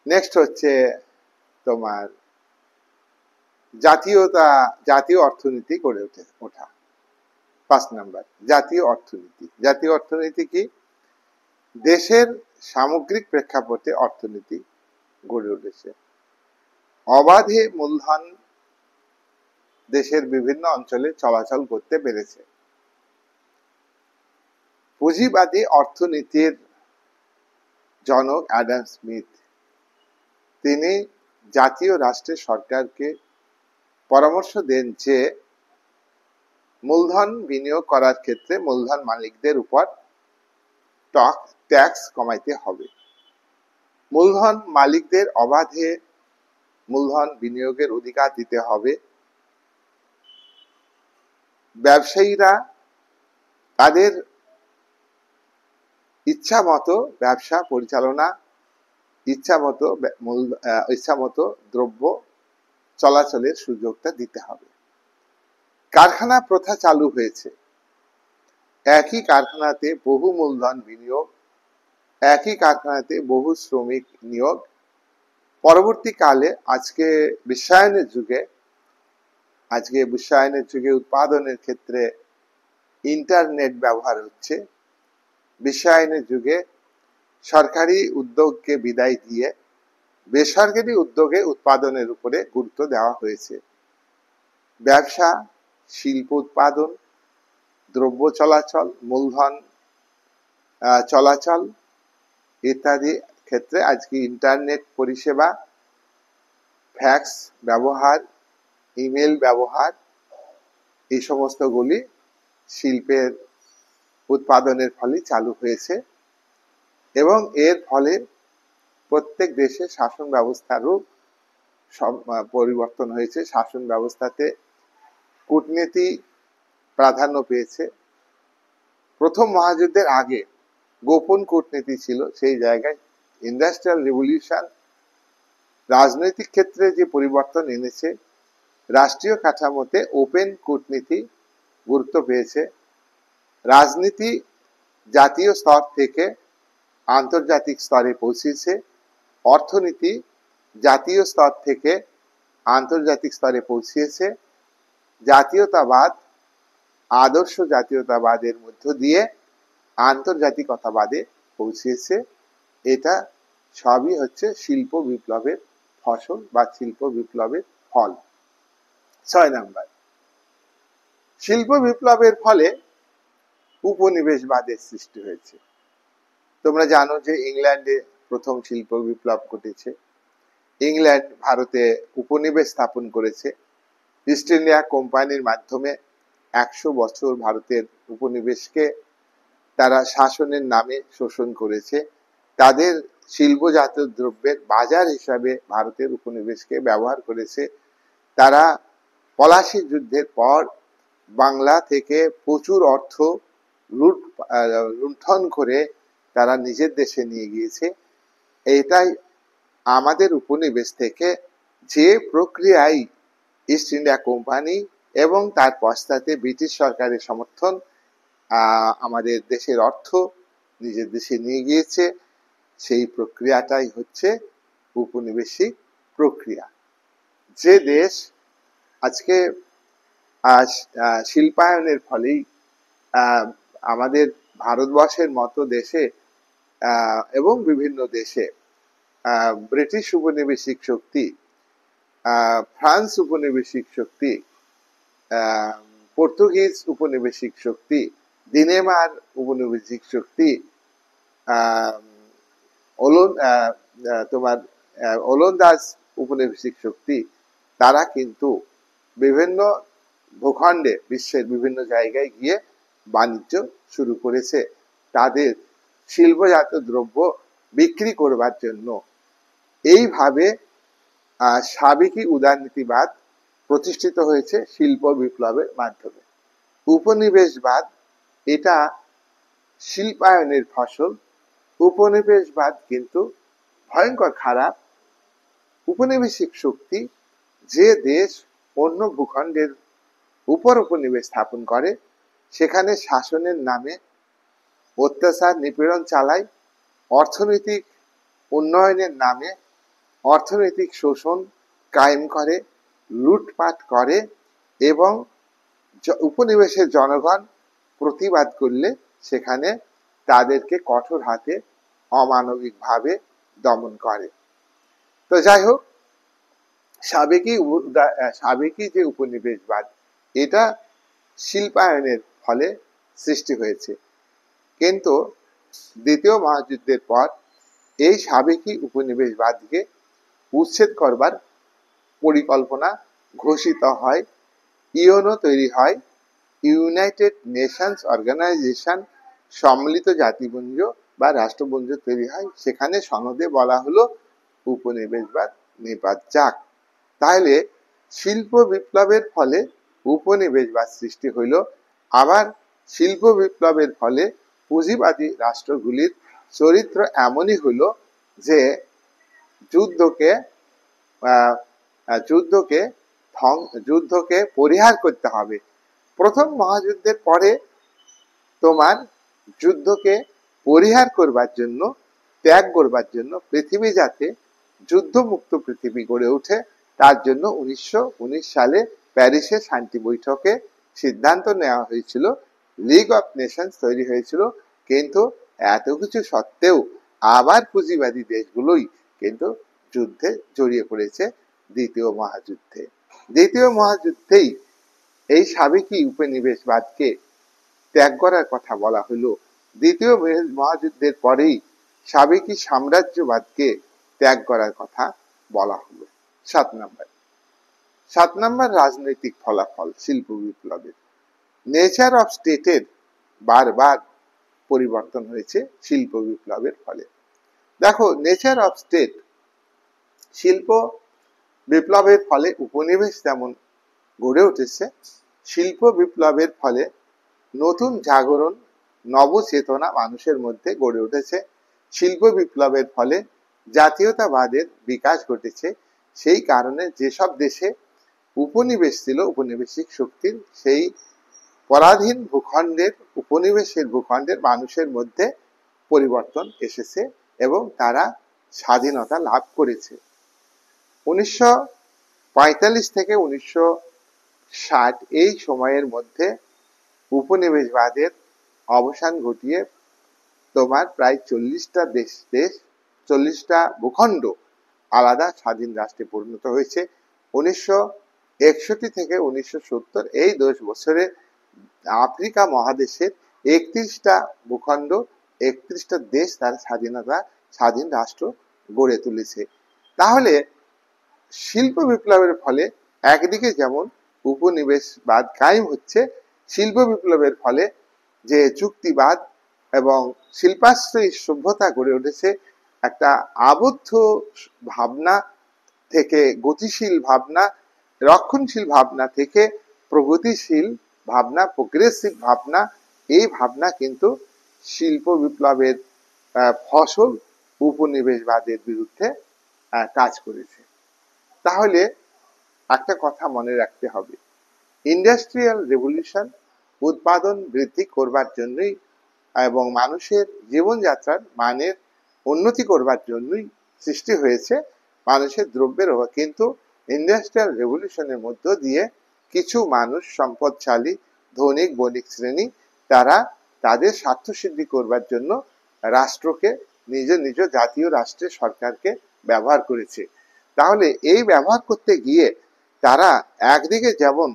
নেক্সট হচ্ছে তোমার জাতীয় অর্থনীতি গড়ে ওঠা। 5 নাম্বার, জাতীয় অর্থনীতি। জাতীয় অর্থনীতি কি? দেশের সামগ্রিক প্রেক্ষাপটে অর্থনীতি গড়ে উঠেছে। অবাধে মূলধন দেশের বিভিন্ন অঞ্চলে চলাচল করতে পেরেছে। পুঁজিবাদী অর্থনীতির জনক অ্যাডাম স্মিথ, তিনি জাতীয় রাষ্ট্রের সরকারকে পরামর্শ দেন যে মূলধন বিনিয়োগ করার ক্ষেত্রে মূলধন মালিকদের উপর ট্যাক্স কমাইতে হবে। মূলধন মালিকদের অবাধে মূলধন বিনিয়োগের অধিকার দিতে হবে। ব্যবসায়ীরা তাদের ইচ্ছা মতো ব্যবসা পরিচালনা, ইচ্ছা মতো দ্রব্য চলাচলের সুযোগটা দিতে হবে। কারখানা প্রথা চালু হয়েছে, একই কারখানাতে বহু মূলধন বিনিয়োগ, একই কারখানাতে বহু শ্রমিক নিয়োগ। পরবর্তীকালে আজকে বিশ্বায়নের যুগে উৎপাদনের ক্ষেত্রে ইন্টারনেট ব্যবহার হচ্ছে। বিশ্বায়নের যুগে সরকারি উদ্যোগকে বিদায় দিয়ে বেসরকারি উদ্যোগে উৎপাদনের উপরে গুরুত্ব দেওয়া হয়েছে। ব্যবসা, শিল্প উৎপাদন, দ্রব্য চলাচল, মূলধন চলাচল ইত্যাদি ক্ষেত্রে আজকে ইন্টারনেট পরিষেবা, ফ্যাক্স ব্যবহার, ইমেল ব্যবহার, এই সমস্তগুলি শিল্পের উৎপাদনের ফলে চালু হয়েছে এবং এর ফলে প্রত্যেক দেশে শাসন ব্যবস্থারও পরিবর্তন হয়েছে। শাসন ব্যবস্থাতে কূটনীতি প্রাধান্য পেয়েছে। প্রথম মহাযুদ্ধের আগে গোপন কূটনীতি ছিল, সেই জায়গায় ইন্ডাস্ট্রিয়াল রেভলিউশন রাজনৈতিক ক্ষেত্রে যে পরিবর্তন এনেছে, রাষ্ট্রীয় কাঠামোতে ওপেন কূটনীতি গুরুত্ব পেয়েছে। রাজনীতি জাতীয় স্তর থেকে আন্তর্জাতিক স্তরে পৌঁছেছে, অর্থনীতি জাতীয় স্তর থেকে আন্তর্জাতিক স্তরে পৌঁছেছে, জাতীয়তাবাদ আদর্শ জাতীয়তাবাদের মধ্য দিয়ে আন্তর্জাতিকতাবাদে পৌঁছেছে। এটা সবই হচ্ছে শিল্প বিপ্লবের ফসল বা শিল্প বিপ্লবের ফল। 6 নাম্বার, শিল্প বিপ্লবের ফলে উপনিবেশবাদের সৃষ্টি হয়েছে। তোমরা জানো যে ইংল্যান্ডে প্রথম শিল্প বিপ্লব ঘটেছে। ইংল্যান্ড ভারতে উপনিবেশ স্থাপন করেছে। ইস্ট ইন্ডিয়া কোম্পানির মাধ্যমে 100 বছর ভারতের উপনিবেশকে তারা শাসনের নামে শোষণ করেছে। তাদের শিল্পজাত দ্রব্যের বাজার হিসাবে ভারতের উপনিবেশকে ব্যবহার করেছে। তারা পলাশী যুদ্ধের পর বাংলা থেকে প্রচুর অর্থ লুণ্ঠন করে তারা নিজের দেশে নিয়ে গিয়েছে। এটাই আমাদের উপনিবেশ থেকে যে প্রক্রিয়ায় ইস্ট ইন্ডিয়া কোম্পানি এবং তার পশ্চাতে ব্রিটিশ সরকারের সমর্থন আমাদের দেশের অর্থ নিজের দেশে নিয়ে গিয়েছে, সেই প্রক্রিয়াটাই হচ্ছে উপনিবেশিক প্রক্রিয়া। যে দেশ আজকে শিল্পায়নের ফলেই আমাদের ভারতবর্ষের মতো দেশে এবং বিভিন্ন দেশে ব্রিটিশ উপনিবেশিক শক্তি, ফ্রান্স উপনিবেশিক শক্তি, পর্তুগিজ উপনিবেশিক শক্তি, ডেনমার্ক উপনিবেশিক শক্তি, ওলন্দাজ উপনিবেশিক শক্তি, তারা কিন্তু বিভিন্ন ভূখণ্ডে বিশ্বের বিভিন্ন জায়গায় গিয়ে বাণিজ্য শুরু করেছে। তাদের শিল্পজাত দ্রব্য বিক্রি করবার জন্য এইভাবে সাবেকি উদারনীতিবাদ প্রতিষ্ঠিত হয়েছে শিল্প বিপ্লবের মাধ্যমে। উপনিবেশবাদ এটা শিল্পায়নের ফসল। উপনিবেশবাদ কিন্তু ভয়ঙ্কর খারাপ। উপনিবেশিক শক্তি যে দেশ অন্য ভূখণ্ডের উপর উপনিবেশ স্থাপন করে, সেখানে শাসনের নামে অত্যাচার নিপীড়ন চালায়, অর্থনৈতিক উন্নয়নের নামে অর্থনৈতিক শোষণ কায়েম করে, লুটপাট করে এবং উপনিবেশের জনগণ প্রতিবাদ করলে সেখানে তাদেরকে কঠোর হাতে অমানবিকভাবে দমন করে। তো যাই হোক, সাবেকি যে উপনিবেশবাদ এটা শিল্পায়নের ফলে সৃষ্টি হয়েছে, কিন্তু দ্বিতীয় মহাযুদ্ধের পর এই সাবেকি উপনিবেশবাদকে উচ্ছেদ করবার পরিকল্পনা ঘোষিত হয়। ইউএনও তৈরি হয়, ইউনাইটেড নেশনস অর্গানাইজেশন, সম্মিলিত জাতিপুঞ্জ বা রাষ্ট্রপুঞ্জ তৈরি হয়। সেখানে সনদে বলা হলো উপনিবেশবাদ নিপাত যাক। তাহলে শিল্প বিপ্লবের ফলে উপনিবেশবাদ সৃষ্টি হইল। আবার শিল্প বিপ্লবের ফলে পুঁজিবাদী রাষ্ট্রগুলির চরিত্র এমনই হলো যে যুদ্ধকে যুদ্ধকে যুদ্ধকে পরিহার করতে হবে। প্রথম মহাযুদ্ধের পরে তোমার যুদ্ধকে পরিহার করবার জন্য, ত্যাগ করবার জন্য, পৃথিবী যাতে যুদ্ধমুক্ত পৃথিবী গড়ে ওঠে তার জন্য 1919 সালে প্যারিসে শান্তি বৈঠকে সিদ্ধান্ত নেওয়া হয়েছিল, লিগ অফ নেশনস তৈরি হয়েছিল। কিন্তু এত কিছু সত্ত্বেও আবার পুঁজিবাদী দেশগুলোই কিন্তু যুদ্ধে জড়িয়ে পড়েছে দ্বিতীয় মহাযুদ্ধে। দ্বিতীয় মহাযুদ্ধেই এই সাবেকি উপনিবেশবাদকে ত্যাগ করার কথা বলা হলো। দ্বিতীয় মহাযুদ্ধের পরেই সাবেকি সাম্রাজ্যবাদকে ত্যাগ করার কথা বলা হলো। 7 নম্বর রাজনৈতিক ফলাফল শিল্প বিপ্লবের। নেচার অফ স্টেটের বারবার পরিবর্তন হয়েছে শিল্প বিপ্লবের ফলে। দেখো, নেচার অফ স্টেট শিল্প বিপ্লবের ফলে উপনিবেশ যেমন গড়ে উঠেছে, শিল্প বিপ্লবের ফলে নতুন জাগরণ, নবচেতনা মানুষের মধ্যে গড়ে উঠেছে। শিল্প বিপ্লবের ফলে জাতীয়তাবাদের বিকাশ ঘটেছে। সেই কারণে যেসব দেশে উপনিবেশ ছিল, উপনিবেশিক শক্তির, সেই পরাধীন ভূখণ্ডের, উপনিবেশের ভূখণ্ডের মানুষের মধ্যে পরিবর্তন এসেছে এবং তারা স্বাধীনতা লাভ করেছে। 1945 থেকে 1960 এই সময়ের মধ্যে উপনিবেশবাদের অবসান ঘটিয়ে তোমার প্রায় 40টা ভূখণ্ড আলাদা স্বাধীন রাষ্ট্রে পরিণত হয়েছে। 1961 থেকে 1970 এই 10 বছরে আফ্রিকা মহাদেশের 31টা ভূখণ্ড, 31টা দেশ তার স্বাধীন রাষ্ট্র গড়ে তুলেছে। তাহলে শিল্প বিপ্লবের ফলে একদিকে যেমন উপনিবেশবাদ কায়েম হচ্ছে, শিল্প বিপ্লবের ফলে যে যুক্তিবাদ এবং শিল্পাশ্রয়ী সভ্যতা গড়ে উঠেছে, একটা আবদ্ধ ভাবনা থেকে গতিশীল ভাবনা, রক্ষণশীল ভাবনা থেকে প্রগতিশীল ভাবনা, প্রোগ্রেসিভ ভাবনা, এই ভাবনা কিন্তু শিল্প বিপ্লবের ফসল উপনিবেশবাদের বিরুদ্ধে কাজ করেছে। তাহলে একটা কথা মনে রাখতে হবে, ইন্ডাস্ট্রিয়াল রেভলিউশন উৎপাদন বৃদ্ধি করবার জন্যই এবং মানুষের জীবনযাত্রার মানের উন্নতি করবার জন্যই সৃষ্টি হয়েছে মানুষের দ্রব্যের অভাব। কিন্তু ইন্ডাস্ট্রিয়াল রেভলিউশনের মধ্য দিয়ে কিছু মানুষ, সম্পদশালী ধনিক বণিক শ্রেণী, তারা তাদের স্বার্থ সিদ্ধি করবার জন্য রাষ্ট্রকে, নিজ নিজ জাতীয় রাষ্ট্রের সরকারকে ব্যবহার করেছে। তাহলে এই ব্যবহার করতে গিয়ে তারা একদিকে যেমন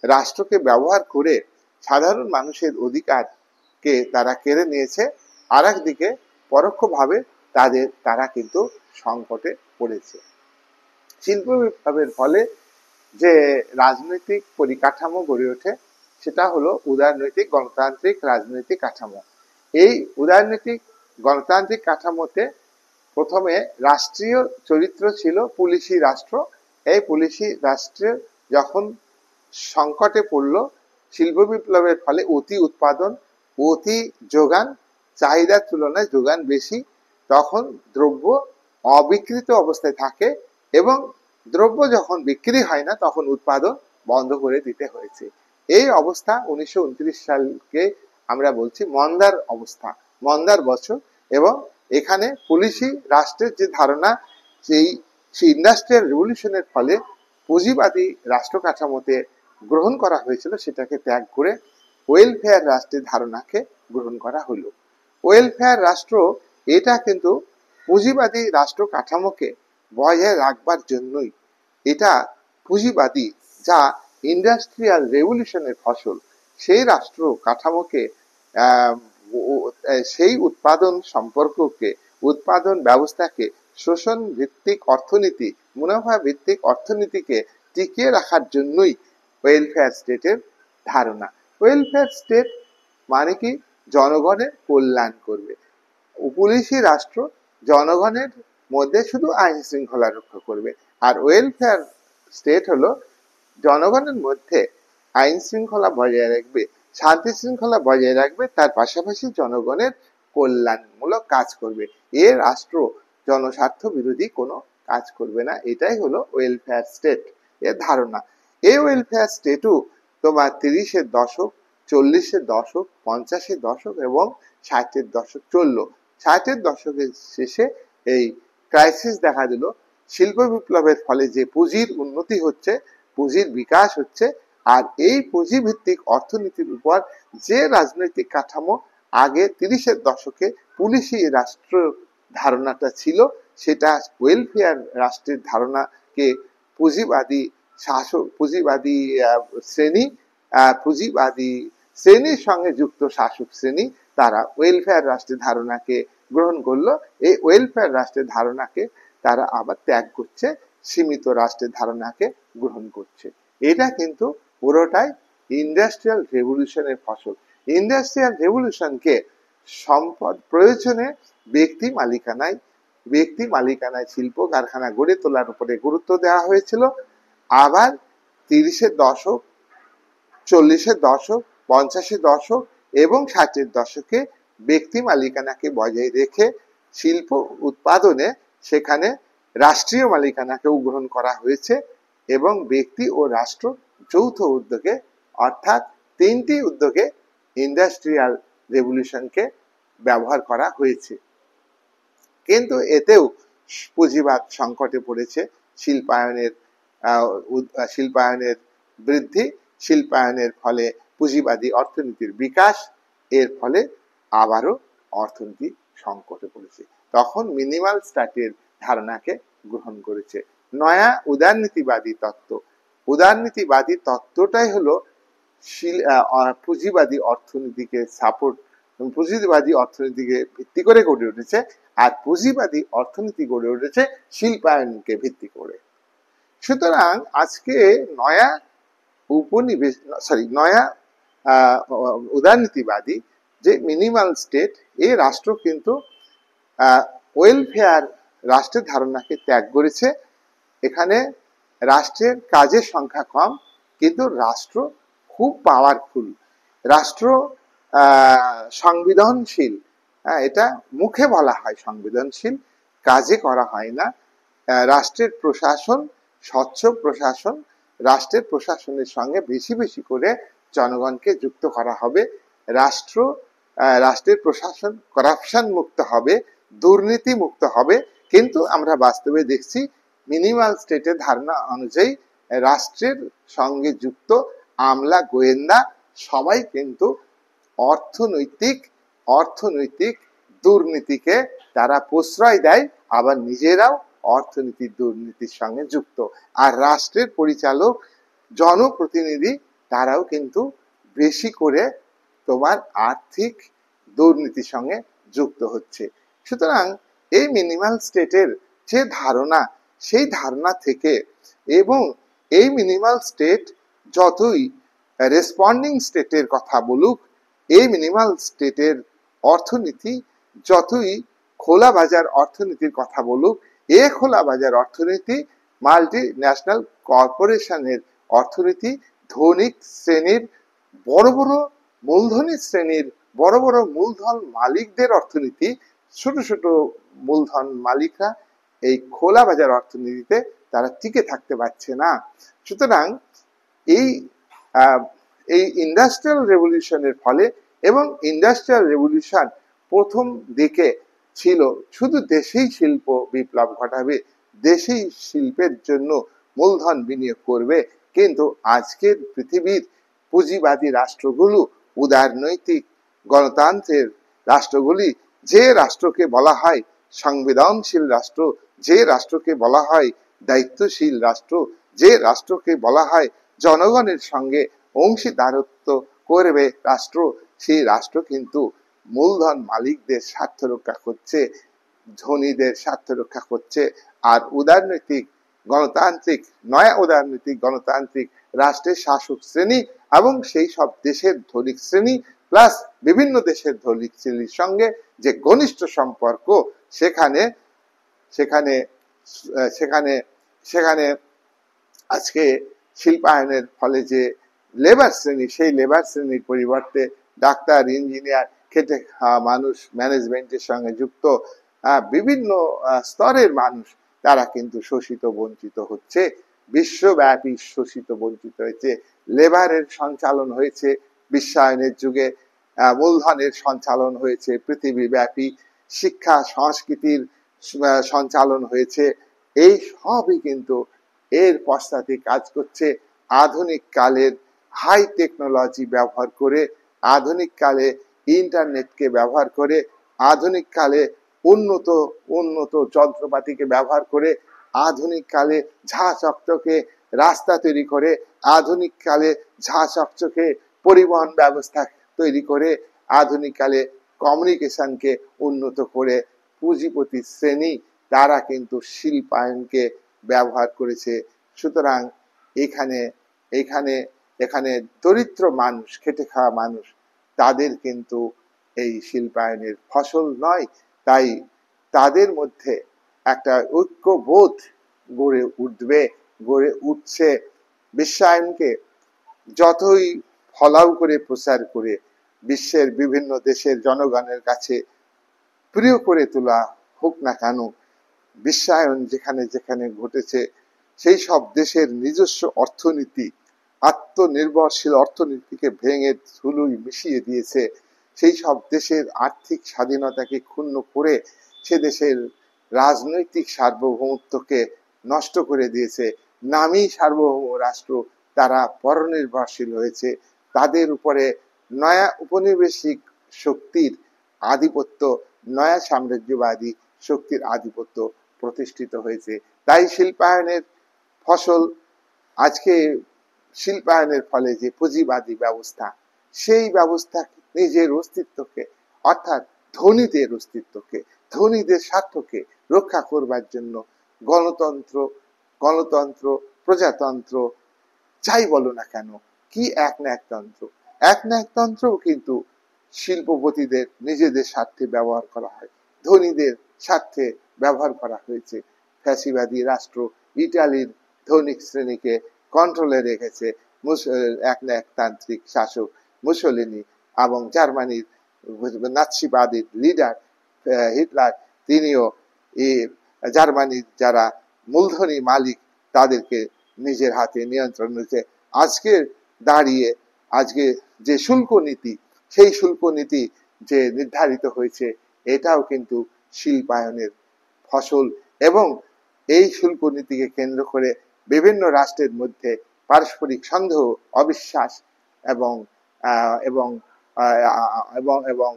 রাষ্ট্রকে ব্যবহার করে সাধারণ মানুষের অধিকারকে তারা কেড়ে নিয়েছে, আর একদিকে পরোক্ষভাবে তারা কিন্তু সংকটে পড়েছে। শিল্প বিপ্লবের ফলে যে রাজনৈতিক পরিকাঠামো গড়ে ওঠে সেটা হলো উদারনৈতিক গণতান্ত্রিক রাজনৈতিক কাঠামো। এই উদারনৈতিক গণতান্ত্রিক কাঠামোতে প্রথমে রাষ্ট্রীয় চরিত্র ছিল পুলিশি রাষ্ট্র। এই পুলিশি রাষ্ট্রের যখন সংকটে পড়ল শিল্প বিপ্লবের ফলে, অতি উৎপাদন, অতি যোগান, চাহিদার তুলনায় যোগান বেশি, তখন দ্রব্য অবিকৃত অবস্থায় থাকে এবং দ্রব্য যখন বিক্রি হয় না তখন উৎপাদন বন্ধ করে দিতে হয়েছে। এই অবস্থা 1929 সালকে আমরা বলছি মন্দার অবস্থা, মন্দার বছর। এবং এখানে পুলিশি রাষ্ট্রের যে ধারণা, সেই ইন্ডাস্ট্রিয়াল রেভলিউশনের ফলে পুঁজিবাদী রাষ্ট্র কাঠামোতে গ্রহণ করা হয়েছিল, সেটাকে ত্যাগ করে ওয়েলফেয়ার রাষ্ট্রের ধারণাকে গ্রহণ করা হলো। ওয়েলফেয়ার রাষ্ট্র এটা কিন্তু পুঁজিবাদী রাষ্ট্র কাঠামোকে বজায় রাখবার জন্যই, এটা পুঁজিবাদী যা ইন্ডাস্ট্রিয়াল রেভলিউশনের ফসল, সেই রাষ্ট্র কাঠামোকে, সেই উৎপাদন সম্পর্ককে, উৎপাদন ব্যবস্থাকে, শোষণ ভিত্তিক অর্থনীতি, মুনাফা ভিত্তিক অর্থনীতিকে টিকিয়ে রাখার জন্যই ওয়েলফেয়ার স্টেটের ধারণা। ওয়েলফেয়ার স্টেট মানে কি? জনগণের কল্যাণ করবে। পুলিশি রাষ্ট্র জনগণের মধ্যে শুধু আইন শৃঙ্খলা রক্ষা করবে, আর ওয়েলফেয়ার স্টেট হলো জনগণের মধ্যে আইন শৃঙ্খলা বজায় রাখবে, শান্তি শৃঙ্খলা বজায় রাখবে, তার পাশাপাশি জনগণের কল্যাণমূলক কাজ করবে। এ রাষ্ট্র জনস্বার্থ বিরোধী কোনো কাজ করবে না। এটাই হলো ওয়েলফেয়ার স্টেট এর ধারণা। এই ওয়েলফেয়ার স্টেটও তোমার 30-এর দশক, 40-এর দশক, 50-এর দশক এবং 60-এর দশক চললো। 60-এর দশকের শেষে এই ক্রাইসিস দেখা দিল। শিল্প বিপ্লবের ফলে যে পুঁজির উন্নতি হচ্ছে, পুঁজির বিকাশ হচ্ছে, আর এই পুঁজিভিত্তিক অর্থনীতির উপর যে রাজনৈতিক কাঠামো আগে 30-এর দশকে পুলিশি রাষ্ট্র ধারণাটা ছিল, সেটা ওয়েলফেয়ার রাষ্ট্রের ধারণাকে পুঁজিবাদী শাসক, পুঁজিবাদী শ্রেণীর সঙ্গে যুক্ত শাসক শ্রেণী তারা ওয়েলফেয়ার রাষ্ট্রের ধারণাকে গ্রহণ করলো। এই ওয়েলফেয়ার রাষ্ট্রের ধারণাকে তারা আবার ত্যাগ করছে, সীমিত রাষ্ট্রের ধারণাকে গ্রহণ করছে। এটা কিন্তু পুরোটাই ইন্ডাস্ট্রিয়াল রেভলিউশনের ফসল। ইন্ডাস্ট্রিয়াল রেভলিউশনকে সম্পদ প্রয়োজনে ব্যক্তি মালিকানায় শিল্প কারখানা গড়ে তোলার উপরে গুরুত্ব দেওয়া হয়েছিল। আবার 30-এর দশক, 40-এর দশক, 50-এর দশক এবং 60-এর দশকে ব্যক্তি মালিকানাকে বজায় রেখে শিল্প উৎপাদনে সেখানে রাষ্ট্রীয় মালিকানাকেও গ্রহণ করা হয়েছে এবং ব্যক্তি ও রাষ্ট্র যৌথ উদ্যোগে, অর্থাৎ 3টি উদ্যোগে ইন্ডাস্ট্রিয়াল রেভলিউশনকে ব্যবহার করা হয়েছে। কিন্তু এতেও পুঁজিবাদ সংকটে পড়েছে। শিল্পায়নের বৃদ্ধি, শিল্পায়নের ফলে পুঁজিবাদী অর্থনীতির বিকাশ, এর ফলে আবারও অর্থনীতি সংকটে পড়েছে। তখন মিনিমাল স্ট্যাটের ধারণাকে গ্রহণ করেছে নয়া উদারনীতিবাদী তত্ত্ব। উদারনীতিবাদী তত্ত্বটাই হলো পুঁজিবাদী অর্থনীতিকে পুঁজিবাদী অর্থনীতিকে ভিত্তি করে গড়ে উঠেছে, আর পুঁজিবাদী অর্থনীতি গড়ে উঠেছে শিল্পায়নকে ভিত্তি করে। সুতরাং আজকে নয়া উদারনীতিবাদী যে মিনিমাল স্টেট, এই রাষ্ট্র কিন্তু ওয়েলফেয়ার রাষ্ট্রের ধারণাকে ত্যাগ করেছে। এখানে রাষ্ট্রের কাজের সংখ্যা কম, কিন্তু রাষ্ট্র খুব পাওয়ারফুল, রাষ্ট্র সংবেদনশীল। এটা মুখে বলা হয় সংবেদনশীল, কাজে করা হয় না। রাষ্ট্রের প্রশাসন স্বচ্ছ প্রশাসন, রাষ্ট্রের প্রশাসনের সঙ্গে বেশি বেশি করে জনগণকে যুক্ত করা হবে। রাষ্ট্রের প্রশাসন করাপশন মুক্ত হবে, দুর্নীতি মুক্ত হবে। কিন্তু আমরা বাস্তবে দেখছি মিনিমাল স্টেটের ধারণা অনুযায়ী রাষ্ট্রের সঙ্গে যুক্ত আমলা, গোয়েন্দা সবাই কিন্তু অর্থনৈতিক দুর্নীতিকে তারা প্রশ্রয় দেয়, আবার নিজেরাও অর্থনীতির দুর্নীতির সঙ্গে যুক্ত। আর রাষ্ট্রের পরিচালক, জনপ্রতিনিধি, তারাও কিন্তু বেশি করে তোমার আর্থিক দুর্নীতির সঙ্গে যুক্ত হচ্ছে। সুতরাং এই মিনিমাল স্টেটের যে ধারণা, সেই ধারণা থেকে, এবং এই মিনিমাল স্টেট যতই রেসপন্ডিং স্টেটের কথা বলুক, এই মিনিমাল স্টেটের অর্থনীতি যতই খোলা বাজার অর্থনীতির কথা বলুক, এই খোলা বাজার অর্থনীতি মাল্টি ন্যাশনাল কর্পোরেশনের অর্থনীতি, ধনিক শ্রেণীর, বড় বড় মূলধনী শ্রেণীর, বড় বড় মূলধন মালিকদের অর্থনীতি। ছোট ছোট মূলধন মালিকরা এই খোলা বাজার অর্থনীতিতে তারা টিকে থাকতে পারছে না। সুতরাং এই ইন্ডাস্ট্রিয়াল রেভলিউশনের ফলে, এবং ইন্ডাস্ট্রিয়াল রেভলিউশন প্রথম দিকে ছিল শুধু দেশেই শিল্প বিপ্লব ঘটাবে, দেশেই শিল্পের জন্য মূলধন বিনিয়োগ করবে। কিন্তু আজকের পৃথিবীর পুঁজিবাদী রাষ্ট্রগুলো, উদারনৈতিক গণতন্ত্রের রাষ্ট্রগুলি, যে রাষ্ট্রকে বলা হয় সংবেদনশীল রাষ্ট্র, যে রাষ্ট্রকে বলা হয় দায়িত্বশীল রাষ্ট্র, যে রাষ্ট্রকে বলা হয় জনগণের সঙ্গে অংশীদারত্ব করবে রাষ্ট্র, সেই রাষ্ট্র কিন্তু মূলধন মালিকদের স্বার্থ রক্ষা করছে, ধনীদের স্বার্থ রক্ষা করছে। আর নয়া উদারনৈতিক গণতান্ত্রিক রাষ্ট্রের শাসক শ্রেণী এবং সেই সব দেশের ধনিক শ্রেণী প্লাস বিভিন্ন দেশের ধনিক শ্রেণীর সঙ্গে যে ঘনিষ্ঠ সম্পর্ক, সেখানে সেখানে সেখানে সেখানে আজকে শিল্পায়নের ফলে যে লেবার শ্রেণী, সেই লেবার শ্রেণীর পরিবর্তে ডাক্তার, ইঞ্জিনিয়ার, খেটে খাওয়া মানুষ, ম্যানেজমেন্টের সঙ্গে যুক্ত বিভিন্ন স্তরের মানুষ, তারা কিন্তু শোষিত বঞ্চিত হচ্ছে, বিশ্বব্যাপী শোষিত বঞ্চিত হয়েছে। লেবারের সঞ্চালন হয়েছে বিশ্বায়নের যুগে, মূলধনের সঞ্চালন হয়েছে পৃথিবীব্যাপী, শিক্ষা সংস্কৃতির সঞ্চালন হয়েছে। এই সবই কিন্তু এর পশ্চাতে কাজ করছে আধুনিক কালের হাই টেকনোলজি ব্যবহার করে, আধুনিক কালে ইন্টারনেটকে ব্যবহার করে, আধুনিক কালে উন্নত উন্নত যন্ত্রপাতিকে ব্যবহার করে, আধুনিক কালে ঝাঁ চকচকে রাস্তা তৈরি করে, আধুনিক কালে ঝাঁ চকচকে পরিবহন ব্যবস্থা তৈরি করে, আধুনিক কালে কমিউনিকেশনকে উন্নত করে পুঁজিপতি শ্রেণী তারা কিন্তু শিল্পায়নকে ব্যবহার করেছে। সুতরাং এখানে এখানে এখানে দরিদ্র মানুষ, খেটে খাওয়া মানুষ, তাদের কিন্তু এই শিল্পায়নের ফসল নয়। তাই তাদের মধ্যে একটা ঐক্যবোধ গড়ে উঠবে, গড়ে উঠছে। বিশ্বায়নকে যতই ফলাও করে প্রচার করে বিশ্বের বিভিন্ন দেশের জনগণের কাছে প্রিয় করে তোলা হোক না কেন, বিশ্বায়ন যেখানে যেখানে ঘটেছে সেই সব দেশের নিজস্ব অর্থনীতি, আত্মনির্ভরশীল অর্থনীতিকে ভেঙে ধুলোয় মিশিয়ে দিয়েছে। সেই সব দেশের আর্থিক স্বাধীনতাকে ক্ষুণ্ণ করে সে দেশের রাজনৈতিক সার্বভৌমত্বকে নষ্ট করে দিয়েছে। নামী সার্বভৌম রাষ্ট্র, তারা পরনির্ভরশীল হয়েছে। তাদের উপরে নয়া উপনিবেশিক শক্তির আধিপত্য, নয়া সাম্রাজ্যবাদী শক্তির আধিপত্য প্রতিষ্ঠিত হয়েছে। তাই শিল্পায়নের ফসল, আজকে শিল্পায়নের ফলে যে পুঁজিবাদী ব্যবস্থা, সেই ব্যবস্থা নিজের অস্তিত্বকে, অর্থাৎ ধনীদের অস্তিত্বকে, ধনীদের স্বার্থকে রক্ষা করবার জন্য গণতন্ত্র গণতন্ত্র প্রজাতন্ত্র যাই বলো না কেন, কি একনায়কতন্ত্র, একনায়কতন্ত্রও কিন্তু শিল্পপতিদের নিজেদের স্বার্থে ব্যবহার করা হয়, ধনীদের স্বার্থে ব্যবহার করা হয়েছে। ফ্যাসিবাদী রাষ্ট্র ইটালির ধনিক শ্রেণীকে কন্ট্রোলে রেখেছে একনায়কতান্ত্রিক শাসক মুসোলিনি, এবং জার্মানির নাৎসিবাদী লিডার হিটলার, তিনিও জার্মানির যারা মূলধনী মালিক তাদেরকে নিজের হাতে নিয়ন্ত্রণ হয়েছে। আজকে দাঁড়িয়ে আজকে যে শুল্ক নীতি, সেই শুল্ক নীতি যে নির্ধারিত হয়েছে, এটাও কিন্তু শিল্পায়নের ফসল। এবং এই শুল্ক নীতিকে কেন্দ্র করে বিভিন্ন রাষ্ট্রের মধ্যে পারস্পরিক সন্দেহ, অবিশ্বাস এবং এবং এবং এবং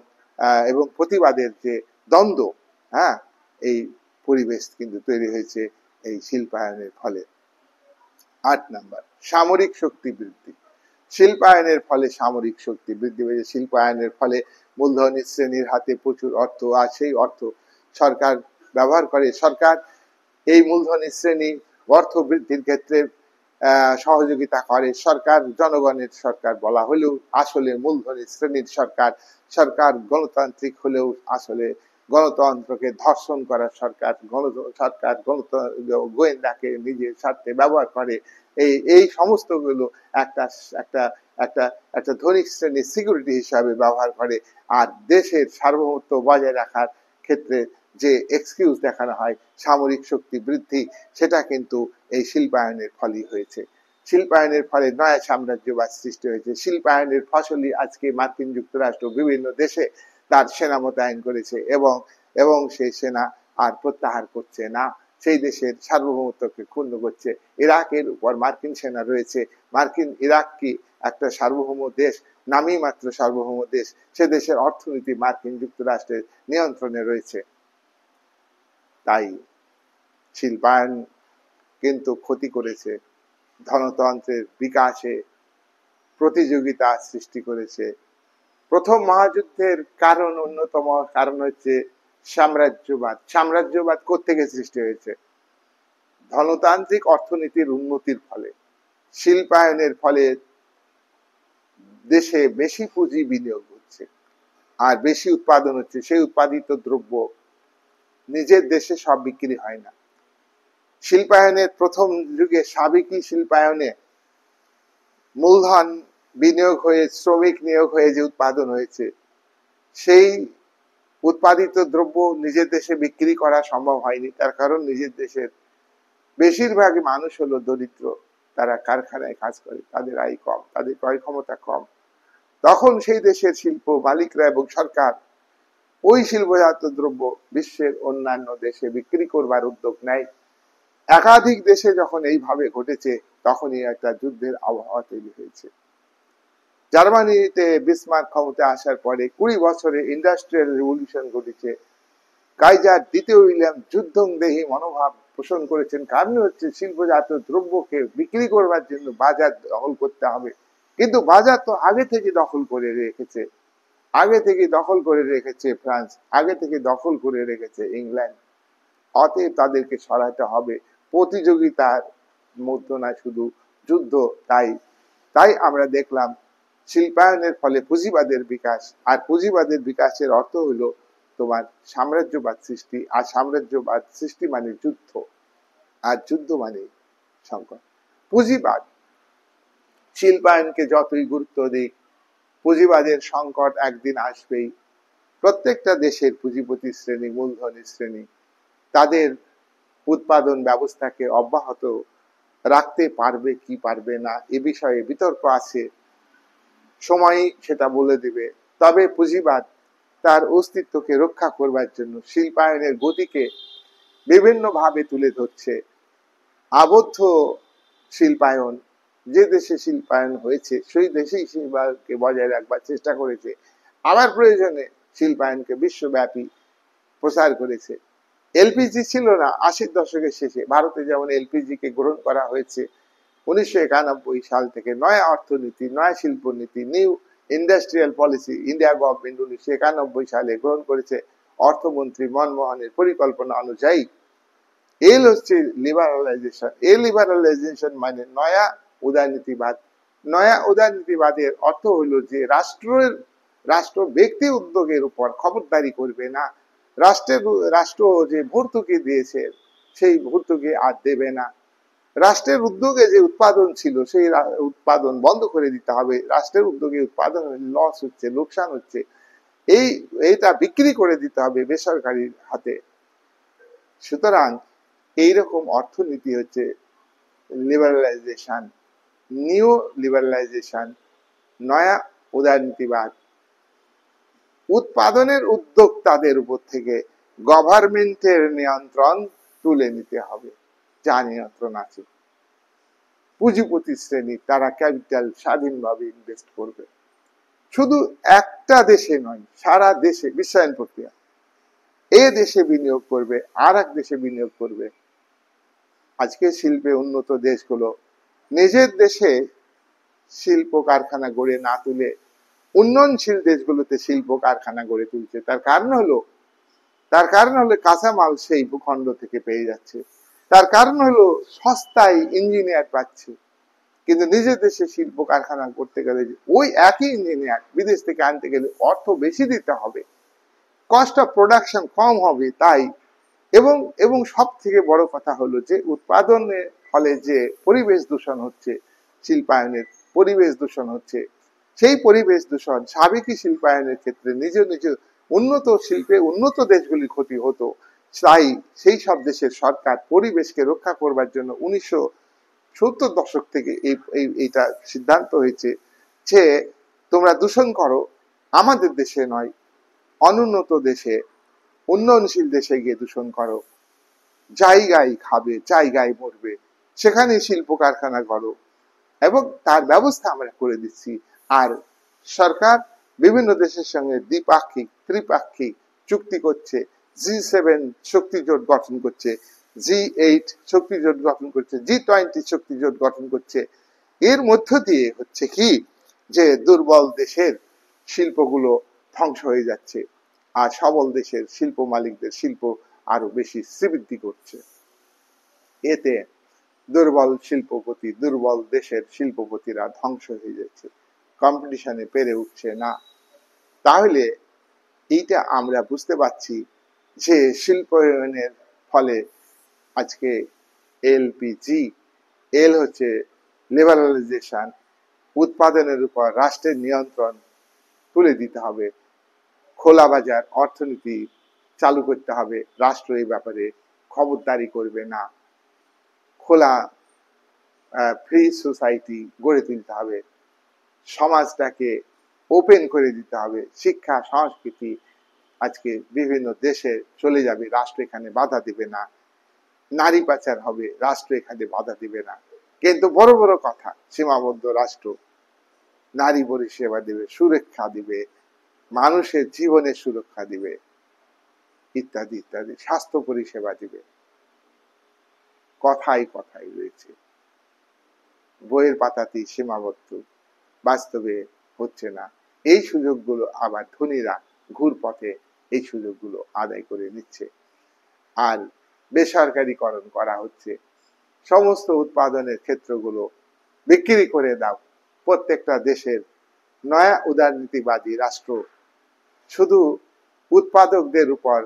এবং প্রতিবাদের যে দ্বন্দ্ব, হ্যাঁ, এই পরিবেশ কিন্তু তৈরি হয়েছে এই শিল্পায়নের ফলে। 8 নাম্বার, সামরিক শক্তি বৃদ্ধি। শিল্পায়নের ফলে সামরিক শক্তি বৃদ্ধি হয়েছে। শিল্পায়নের ফলে মূলধনী শ্রেণীর হাতে প্রচুর অর্থ, আর সেই অর্থ সরকার ব্যবহার করে। সরকার এই মূলধনী শ্রেণী অর্থ বৃদ্ধির ক্ষেত্রে সহযোগিতা করে। সরকার জনগণের সরকার বলা হলেও আসলে মূলধনী শ্রেণীর সরকার। সরকার গণতান্ত্রিক হলেও আসলে গণতন্ত্রকে ধর্ষণ করার সরকার। সরকার গোয়েন্দাকে নিজের স্বার্থে ব্যবহার করে। এই সমস্তগুলো একটা একটা একটা একটা ধনিক শ্রেণীর সিকিউরিটি হিসাবে ব্যবহার করে। আর দেশের সার্বভৌমত্ব বজায় রাখার ক্ষেত্রে যে এক্সকিউজ দেখানো হয়, সামরিক শক্তি বৃদ্ধি, সেটা কিন্তু এই শিল্পায়নের ফলই হয়েছে। শিল্পায়নের ফলে নয়া সাম্রাজ্যবাদ সৃষ্টি হয়েছে। শিল্পায়নের ফসলই আজকে মার্কিন যুক্তরাষ্ট্র বিভিন্ন দেশে তার সেনা মোতায়েন করেছে, এবং এবং সেই সেনা আর প্রত্যাহার করছে না, সেই দেশের সার্বভৌমত্বকে ক্ষুণ্ণ করছে। ইরাকের উপর মার্কিন সেনা রয়েছে। ইরাক কি একটা সার্বভৌম দেশ? নামই মাত্র সার্বভৌম দেশ। সে দেশের অর্থনীতি মার্কিন যুক্তরাষ্ট্রের নিয়ন্ত্রণে রয়েছে। তাই শিল্পায়ন কিন্তু ক্ষতি করেছে, ধনতন্ত্রের বিকাশে প্রতিযোগিতা সৃষ্টি করেছে। প্রথম মহাযুদ্ধের কারণ, অন্যতম কারণ হচ্ছে সাম্রাজ্যবাদ। সাম্রাজ্যবাদ কোত্থেকে সৃষ্টি হয়েছে? ধনতান্ত্রিক অর্থনীতির উন্নতির ফলে, শিল্পায়নের ফলে দেশে বেশি পুঁজি বিনিয়োগ হচ্ছে আর বেশি উৎপাদন হচ্ছে। সেই উৎপাদিত দ্রব্য নিজের দেশে সব বিক্রি হয় না। শিল্পায়নের প্রথম যুগে, সাবেকি শিল্পায়নে মূলধন বিনিয়োগ হয়ে, শ্রমিক নিয়োগ হয়ে যে উৎপাদন হয়েছে, সেই উৎপাদিত দ্রব্য নিজের দেশে বিক্রি করা সম্ভব হয়নি, তার কারণ নিজের দেশের বেশিরভাগ মানুষ হলো দরিদ্র, তারা কারখানায় কাজ করে, তাদের আয় কম, তাদের ক্রয় ক্ষমতা কম। তখন সেই দেশের শিল্প মালিকরা এবং সরকার ওই শিল্পজাত দ্রব্য বিশ্বের অন্যান্য দেশে বিক্রি করবার উদ্যোগ নেয়। একাধিক দেশে যখন এইভাবে ঘটেছে, তখনই একটা যুদ্ধের আবহাওয়া তৈরি হয়েছে। জার্মানিতে বিসমার্ক ক্ষমতা আসার পরে 20 বছরে ইন্ডাস্ট্রিয়াল রেভলিউশন ঘটেছে। কাইজার দ্বিতীয় উইলিয়াম যুদ্ধংদেহী মনোভাব পোষণ করেছেন, কারণ হচ্ছে শিল্পজাত দ্রব্যকে বিক্রি করবার জন্য বাজার দখল করতে হবে। কিন্তু বাজার তো আগে থেকে দখল করে রেখেছে, আগে থেকে দখল করে রেখেছে ফ্রান্স, আগে থেকে দখল করে রেখেছে ইংল্যান্ড। অতএব তাদেরকে সরাতে হবে, প্রতিযোগিতার মধ্য না শুধু যুদ্ধ। তাই আমরা দেখলাম শিল্পায়নের ফলে পুঁজিবাদের বিকাশ, আর পুঁজিবাদের বিকাশের অর্থ হলো তোমার সাম্রাজ্যবাদ সৃষ্টি, আর সাম্রাজ্যবাদ সৃষ্টি মানে যুদ্ধ, আর যুদ্ধ মানে সংকট। পুঁজিবাদ শিল্পায়নকে যতই গুরুত্ব দিক, পুঁজিবাদের সংকট একদিন আসবেই। প্রত্যেকটা দেশের পুঁজিপতি শ্রেণী, মূলধনী শ্রেণী তাদের উৎপাদন ব্যবস্থাকে অব্যাহত রাখতে পারবে কি পারবে না এ বিষয়ে বিতর্ক আছে, সময়ই সেটা বলে দিবে। তবে পুঁজিবাদ তার অস্তিত্বকে রক্ষা করবার জন্য শিল্পায়নের গতিকে বিভিন্নভাবে তুলে ধরছে। আবদ্ধ শিল্পায়ন, যে দেশে শিল্পায়ন হয়েছে সেই দেশেই শিল্পায়নকে বজায় রাখবার চেষ্টা করেছে, আবার প্রয়োজনে শিল্পায়নকে বিশ্বব্যাপী প্রসার করেছে। এলপিজি ছিল না 80-র দশকের শেষে, ভারতে যেমন এলপিজি কে গ্রহণ করা হয়েছে 1991 সাল থেকে। নয়া অর্থনীতি, নয়া শিল্পনীতি, new industrial policy India government 1991 সালে গ্রহণ করেছে অর্থমন্ত্রী মনমোহনের পরিকল্পনা অনুযায়ী। এল হচ্ছে লিবারালাইজেশন। এই লিবারালাইজেশন মানে নয়া উদারনীতিবাদ। নয়া উদারনীতিবাদের অর্থ হলো যে রাষ্ট্র ব্যক্তি উদ্যোগের উপর খবরদারি করবে না, রাষ্ট্র যে ভর্তুকি দিয়েছে সেই ভর্তুকি আর দেবে না, রাষ্ট্রের উদ্যোগে যে উৎপাদন ছিল সেই উৎপাদন বন্ধ করে দিতে হবে, রাষ্ট্রের উদ্যোগে উৎপাদন লস হচ্ছে, লোকসান হচ্ছে, এইটা বিক্রি করে দিতে হবে বেসরকারির হাতে। সুতরাং এইরকম অর্থনীতি হচ্ছে লিবারালাইজেশন, নিউ লিবারালাইজেশন, নয়া উদারনীতিবাদ। উৎপাদনের উদ্যোক্তাদের উপর থেকে গভর্নমেন্টের নিয়ন্ত্রণ তুলে নিতে হবে, যা নিয়ন্ত্রণ আছে। পুঁজিপতি শ্রেণী তারা ক্যাপিটাল স্বাধীনভাবে ইনভেস্ট করবে, শুধু একটা দেশে নয়, সারা দেশে বিশ্বায়ন প্রক্রিয়া। এ দেশে বিনিয়োগ করবে, আর এক দেশে বিনিয়োগ করবে। আজকে শিল্পে উন্নত দেশগুলো নিজের দেশে শিল্প কারখানা গড়ে না তুলে উন্নয়নশীল দেশগুলোতে শিল্প কারখানা গড়ে তুলছে। তার কারণ হলো কাঁচামাল সেই ভূখণ্ড থেকে পেয়ে যাচ্ছে, তার কারণ হলো সস্তায় ইঞ্জিনিয়ার পাচ্ছে। কিন্তু নিজের দেশে শিল্প কারখানা করতে গেলে ওই একই ইঞ্জিনিয়ার বিদেশ থেকে আনতে গেলে অর্থ বেশি দিতে হবে, কস্ট অফ প্রোডাকশন কম হবে। তাই এবং সব থেকে বড় কথা হলো যে উৎপাদনের ফলে যে পরিবেশ দূষণ হচ্ছে, শিল্পায়নের পরিবেশ দূষণ হচ্ছে, সেই পরিবেশ দূষণ সাবেকি শিল্পায়নের ক্ষেত্রে নিজ উন্নত শিল্পে উন্নত দেশগুলির ক্ষতি হতো। তাই সেই সব দেশের সরকার পরিবেশকে রক্ষা করবার জন্য 1970 দশক থেকে এইটা সিদ্ধান্ত হয়েছে যে তোমরা দূষণ করো, আমাদের দেশে নয়, অনুন্নত দেশে, উন্নয়নশীল দেশে গিয়ে দূষণ করো, জায়গায় খাবে, জায়গায় মরবে, সেখানে শিল্প কারখানা করো, এবং তার ব্যবস্থা আমরা করে দিচ্ছি। আর সরকার বিভিন্ন দেশের সঙ্গে দ্বিপাক্ষিক ত্রিপাক্ষিক চুক্তি করছে, G7 শক্তি জোট গঠন করছে, G8 শক্তি জোট গঠন করছে, G20 শক্তি জোট গঠন করছে। এর মধ্য দিয়ে হচ্ছে কি যে দুর্বল দেশের শিল্পগুলো ধ্বংস হয়ে যাচ্ছে, আর সবল দেশের শিল্প মালিকদের শিল্প আরো বেশি শ্রীবৃদ্ধি করছে। এতে দুর্বল শিল্পপতি, দুর্বল দেশের শিল্পপতিরা ধ্বংস হয়ে যাচ্ছে, কম্পিটিশনে পেরে উঠছে না। তাহলে এইটা আমরা বুঝতে পারছি যে শিল্পায়নের ফলে আজকে এলপিজি, এল হচ্ছে লিবারালাইজেশন, উৎপাদনের উপর রাষ্ট্রের নিয়ন্ত্রণ তুলে দিতে হবে। খোলা বাজার অর্থনীতি চালু করতে হবে। রাষ্ট্র এই ব্যাপারে খবরদারি করবে না। খোলা ফ্রি সোসাইটি গড়ে তুলতে হবে। সমাজটাকে ওপেন করে দিতে হবে। শিক্ষা সংস্কৃতি আজকে বিভিন্ন দেশে চলে যাবে, রাষ্ট্র এখানে বাধা দিবে না। নারী পাচার হবে, রাষ্ট্র এখানে বাধা দিবে না। কিন্তু বড় বড় কথা, সীমাবদ্ধ রাষ্ট্র নারী পরিষেবা দিবে, সুরক্ষা দিবে, মানুষের জীবনের সুরক্ষা দিবে, ইত্যাদি ইত্যাদি, স্বাস্থ্য পরিষেবা দিবে। কথাই কথাই রয়েছে, বইয়ের পাতাতেই সীমাবদ্ধ, বাস্তবে হচ্ছে না। এই সুযোগগুলো আবার ধনীরা ঘুরপথে এই সুযোগগুলো আদায় করে নিচ্ছে। আর বেসরকারীকরণ করা হচ্ছে। সমস্ত উৎপাদনের ক্ষেত্রগুলো বিক্রি করে দাও। প্রত্যেকটা দেশের নয়া উদারনীতিবাদী রাষ্ট্র শুধু উৎপাদকদের উপর,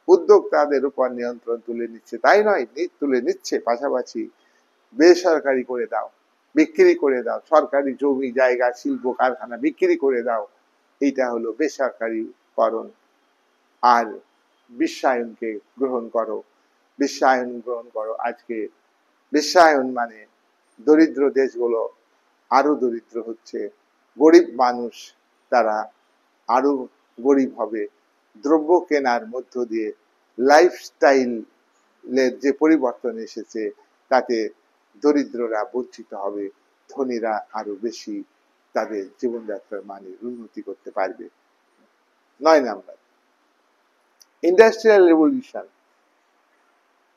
উদ্যোক্তাদের উপর নিয়ন্ত্রণ তুলে নিচ্ছে। তাই নয়, তুলে নিচ্ছে, পাশাপাশি বেসরকারি করে দাও, বিক্রি করে দাও। সরকারি জমি জায়গা শিল্প কারখানা বিক্রি করে দাও। এইটা হলো বেসরকারীকরণ। আর বিশ্বায়নকে গ্রহণ করো, বিশ্বায়ন গ্রহণ করো। আজকে বিশ্বায়ন মানে দরিদ্র দেশগুলো আরো দরিদ্র হচ্ছে, গরিব মানুষ তারা আরো গরিব হবে। দ্রব্য কেনার মধ্য দিয়ে লাইফস্টাইলের যে পরিবর্তন এসেছে তাতে দরিদ্ররা বঞ্চিত হবে, ধনীরা আরো বেশি তাদের জীবনযাত্রার মানের উন্নতি করতে পারবে। 9 নাম্বার, ইন্ডাস্ট্রিয়াল রেভলিউশন।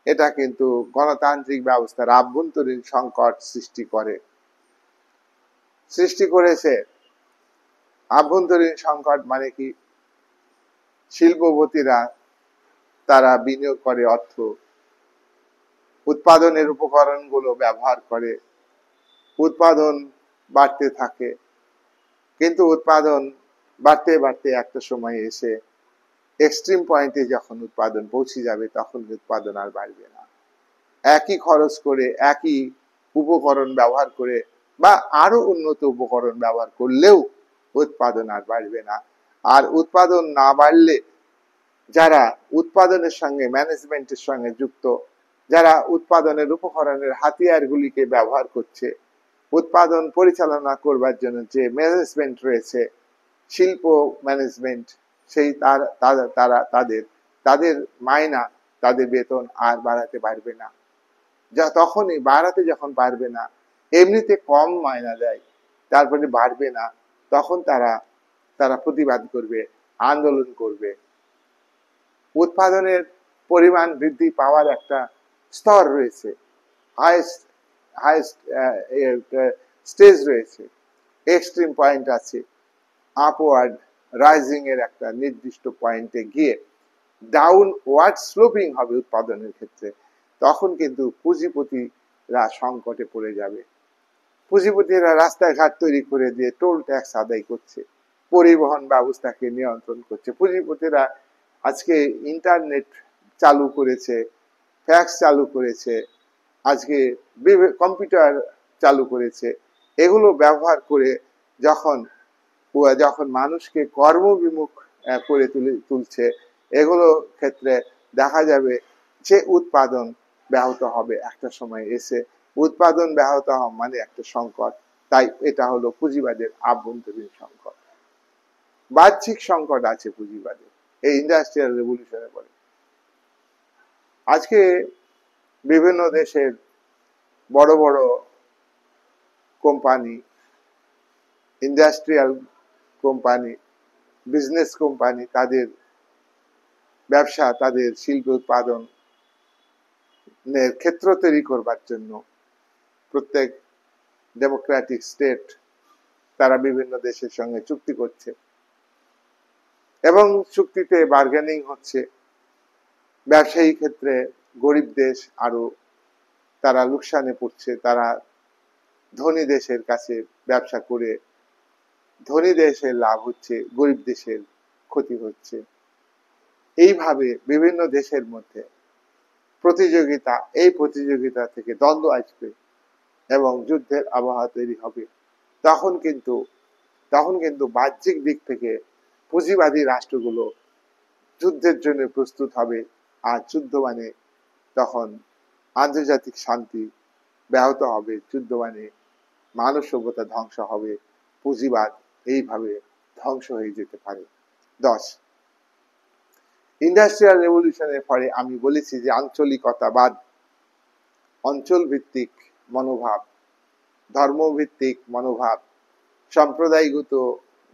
এটা কিন্তু গণতান্ত্রিক ব্যবস্থার আভ্যন্তরীণ সংকট সৃষ্টি করেছে। আভ্যন্তরীণ সংকট মানে কি? শিল্পপতিরা তারা বিনিয়োগ করে অর্থ, উৎপাদনের উপকরণগুলো ব্যবহার করে, উৎপাদন বাড়তে থাকে। কিন্তু উৎপাদন বাড়তে বাড়তে একটা সময় এসে এক্সট্রিম পয়েন্টে যখন উৎপাদন পৌঁছে যাবে তখন উৎপাদন আর বাড়বে না। একই খরচ করে, একই উপকরণ ব্যবহার করে বা আরো উন্নত উপকরণ ব্যবহার করলেও উৎপাদন আর বাড়বে না। আর উৎপাদন না বাড়লে যারা উৎপাদনের সঙ্গে, ম্যানেজমেন্টের সঙ্গে যুক্ত, যারা উৎপাদনের উপকরণের হাতিয়ারগুলিকে ব্যবহার করছে, উৎপাদন পরিচালনা করবার জন্য যে ম্যানেজমেন্ট রয়েছে, শিল্প ম্যানেজমেন্ট, সেই তাদের মাইনা, তাদের বেতন আর বাড়াতে পারবে না। তখনই বাড়াতে যখন পারবে না, এমনিতে কম মাইনা দেয়, তারপরে বাড়বে না, তখন তারা প্রতিবাদ করবে, আন্দোলন করবে। উৎপাদনের পরিমাণ বৃদ্ধি পাওয়ার একটা স্তর রয়েছে, হাইস্ট স্টেজ রয়েছে, এক্সট্রিম পয়েন্ট আছে, আপওয়ার্ড রাইজিং এর একটা নির্দিষ্ট পয়েন্টে গিয়ে ডাউনওয়ার্ড স্লোপিং হবে উৎপাদনের ক্ষেত্রে। তখন কিন্তু পুঁজিপতিরা সংকটে পড়ে যাবে। পুঁজিপতিরা রাস্তাঘাট তৈরি করে দিয়ে টোল ট্যাক্স আদায় করছে, পরিবহন ব্যবস্থাকে নিয়ন্ত্রণ করছে। পুঁজিপতিরা আজকে ইন্টারনেট চালু করেছে, ফ্যাক্স চালু করেছে, আজকে কম্পিউটার চালু করেছে। এগুলো ব্যবহার করে যখন মানুষকে কর্মবিমুখ করে তুলছে, এগুলো ক্ষেত্রে দেখা যাবে যে উৎপাদন ব্যাহত হবে একটা সময় এসে। উৎপাদন ব্যাহত হওয়া মানে একটা সংকট। তাই এটা হলো পুঁজিবাদের আভ্যন্তরীণ সংকট। বাহ্যিক সংকট আছে পুঁজিবাদের এই ইন্ডাস্ট্রিয়াল রেভলিউশনের পরে। আজকে বিভিন্ন দেশের বড় বড় company, industrial company, business company, তাদের ব্যবসা, তাদের শিল্প উৎপাদনের ক্ষেত্র তৈরি করবার জন্য প্রত্যেক ডেমোক্রেটিক স্টেট তারা বিভিন্ন দেশের সঙ্গে চুক্তি করছে এবং চুক্তিতে বার্গেনিং হচ্ছে। ব্যবসায়ী ক্ষেত্রে গরিব দেশ আরো তারা লোকসানে পড়ছে। তারা ধনী দেশের কাছে ব্যবসা করে ধনী দেশের লাভ হচ্ছে, গরিব দেশের ক্ষতি হচ্ছে। এইভাবে বিভিন্ন দেশের মধ্যে প্রতিযোগিতা, এই প্রতিযোগিতা থেকে দ্বন্দ্ব আসবে এবং যুদ্ধের আবহাওয়া তৈরি হবে। তখন কিন্তু বাহ্যিক দিক থেকে পুঁজিবাদী রাষ্ট্রগুলো যুদ্ধের জন্য প্রস্তুত হবে, আর যুদ্ধ মানে তখন আন্তর্জাতিক শান্তি ব্যাহত হবে, যুদ্ধ মানে মানব সভ্যতা ধ্বংস হবে, পুঁজিবাদ এইভাবে ধ্বংস হয়ে যেতে পারে। 10, ইন্ডাস্ট্রিয়াল রেভলিউশনের ফলে আমি বলেছি যে আঞ্চলিকতাবাদ, অঞ্চল ভিত্তিক মনোভাব, ধর্মভিত্তিক মনোভাব, সম্প্রদায়গত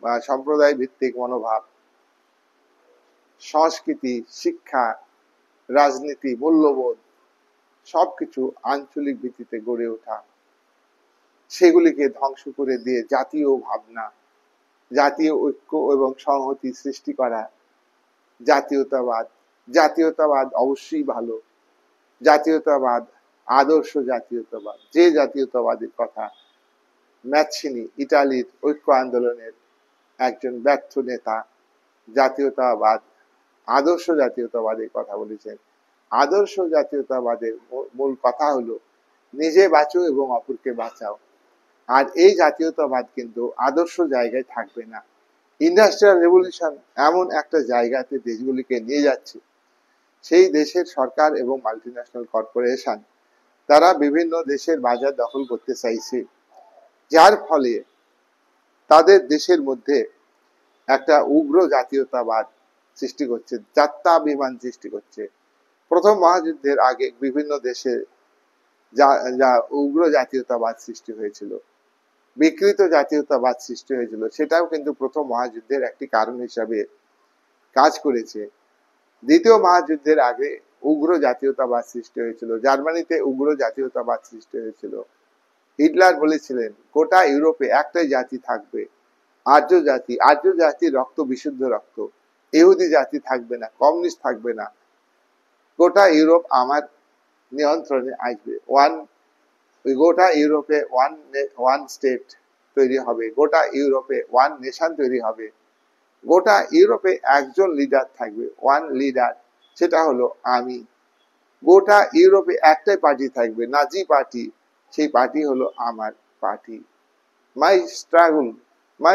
বা সম্প্রদায় ভিত্তিক মনোভাব, সংস্কৃতি, শিক্ষা, রাজনীতি, মূল্যবোধ সবকিছু আঞ্চলিক ভিত্তিতে গড়ে ওঠা, সেগুলিকে ধ্বংস করে দিয়ে জাতীয় ভাবনা, জাতীয় ঐক্য এবং সংহতি সৃষ্টি করা, জাতীয়তাবাদ। জাতীয়তাবাদ অবশ্যই ভালো, জাতীয়তাবাদ আদর্শ জাতীয়তাবাদ, যে জাতীয়তাবাদের কথা ম্যাচিনি ইটালির ঐক্য আন্দোলনের একজন ব্যর্থ নেতা জাতীয়তাবাদ, আদর্শ জাতীয়তাবাদের কথা বলেছেন। আদর্শ জাতীয়তাবাদের মূল কথা হলো নিজে বাঁচো এবং অপরকে বাঁচাও। আর এই জাতীয়তাবাদ কিন্তু আদর্শ জায়গায় থাকবে না। ইন্ডাস্ট্রিয়াল রেভলিউশন এমন একটা জায়গাতে দেশগুলিকে নিয়ে যাচ্ছে, সেই দেশের সরকার এবং মাল্টিন্যাশনাল কর্পোরেশন তারা বিভিন্ন দেশের বাজার দখল করতে চাইছে, যার ফলে তাদের দেশের মধ্যে একটা উগ্র জাতীয়তাবাদ সৃষ্টি করছে, জাত্যাভিমান সৃষ্টি করছে। প্রথম মহাযুদ্ধের আগে বিভিন্ন দেশে যা উগ্র জাতীয়তাবাদ সৃষ্টি হয়েছিল, বিকৃত জাতীয়তাবাদ সৃষ্টি হয়েছিল, সেটাও কিন্তু প্রথম মহাযুদ্ধের একটি কারণ হিসাবে কাজ করেছে। দ্বিতীয় মহাযুদ্ধের আগে উগ্র জাতীয়তাবাদ সৃষ্টি হয়েছিল, জার্মানিতে উগ্র জাতীয়তাবাদ সৃষ্টি হয়েছিল। হিটলার বলেছিলেন গোটা ইউরোপে একটাই জাতি থাকবে, আর্য জাতি। আর্য জাতির রক্ত বিশুদ্ধ রক্ত, ইহুদি জাতি থাকবে না, কমিউনিস্ট থাকবে না, গোটা ইউরোপ আমার নিয়ন্ত্রণে আসবে। গোটা ইউরোপে ওয়ান স্টেট তৈরি হবে, গোটা ইউরোপে ওয়ান নেশন তৈরি হবে, গোটা ইউরোপে একজন লিডার থাকবে, ওয়ান লিডার, সেটা হলো আমি। গোটা ইউরোপে একটাই পার্টি থাকবে, নাজি পার্টি, সেই পার্টি হলো আমার পার্টি। মাই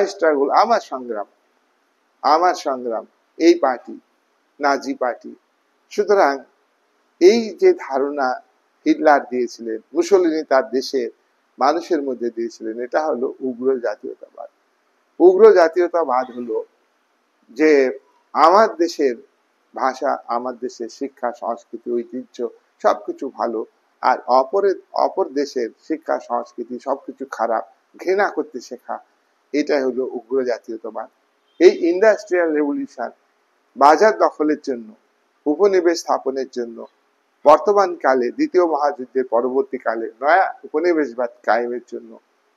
স্ট্রাগল, আমার সংগ্রাম, এই পার্টি নাজি পার্টি। সুতরাং এই যে ধারণা হিটলার দিয়েছিলেন, মুসলিনি তার দেশের মানুষের মধ্যে দিয়েছিলেন, এটা হলো উগ্র জাতীয়তাবাদ। উগ্র জাতীয়তাবাদ হলো যে আমার দেশের ভাষা, আমার দেশের শিক্ষা, সংস্কৃতি, ঐতিহ্য সবকিছু ভালো, আর অপর দেশের শিক্ষা, সংস্কৃতি সবকিছু খারাপ, ঘৃণা করতে শেখা, এটাই হলো উগ্র জাতীয়তাবাদ। এই ইন্ডাস্ট্রিয়াল রেভলিউশন বাজার দখলের জন্য, উপনিবেশ স্থাপনের জন্য, বর্তমান কালে দ্বিতীয় মহাযুদ্ধের পরবর্তীকালে নয়া উপনিবেশবাদ কায়েমের জন্য,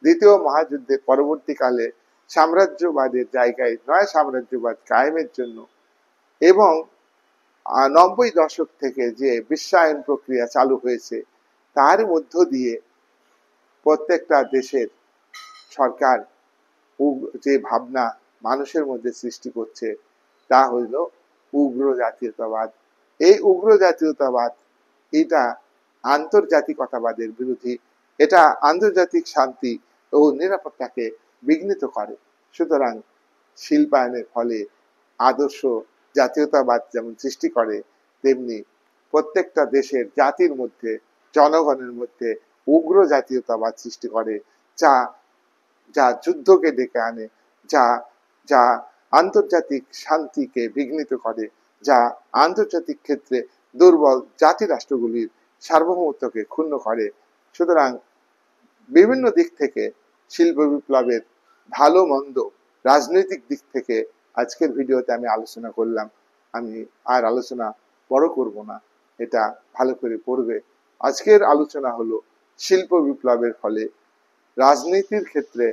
দ্বিতীয় মহাযুদ্ধের পরবর্তীকালে সাম্রাজ্যবাদের জায়গায় নয়া সাম্রাজ্যবাদ কায়েমের জন্য, এবং 90 দশক থেকে যে বিশ্বায়ন প্রক্রিয়া চালু হয়েছে, তার মধ্য দিয়ে প্রত্যেকটা দেশের সরকার যে ভাবনা মানুষের মধ্যে সৃষ্টি করছে, তা হইল উগ্র জাতীয়তাবাদ। এই উগ্র জাতীয়তাবাদ এটা আন্তর্জাতিকতাবাদের বিরোধী, এটা আন্তর্জাতিক শান্তি ও নিরাপত্তাকে বিঘ্নিত করে। সুতরাং শিল্পায়নের ফলে আদর্শ জাতীয়তাবাদ যেমন সৃষ্টি করে, তেমনি প্রত্যেকটা দেশের জাতির মধ্যে, জনগণের মধ্যে উগ্র জাতীয়তাবাদ সৃষ্টি করে, যা যা যুদ্ধকে ডেকে আনে, যা যা আন্তর্জাতিক শান্তিকে বিঘ্নিত করে, যা আন্তর্জাতিক ক্ষেত্রে দুর্বল জাতি রাষ্ট্রগুলির সার্বভৌমত্বকে ক্ষুণ্ণ করে। সুতরাং বিভিন্ন দিক থেকে শিল্প বিপ্লবের ভালো মন্দ রাজনৈতিক দিক থেকে আজকের ভিডিওতে আমি আলোচনা করলাম। আমি আর আলোচনা বড় করব না, এটা ভালো করে পড়বে। আজকের আলোচনা হলো শিল্প বিপ্লবের ফলে রাজনীতির ক্ষেত্রে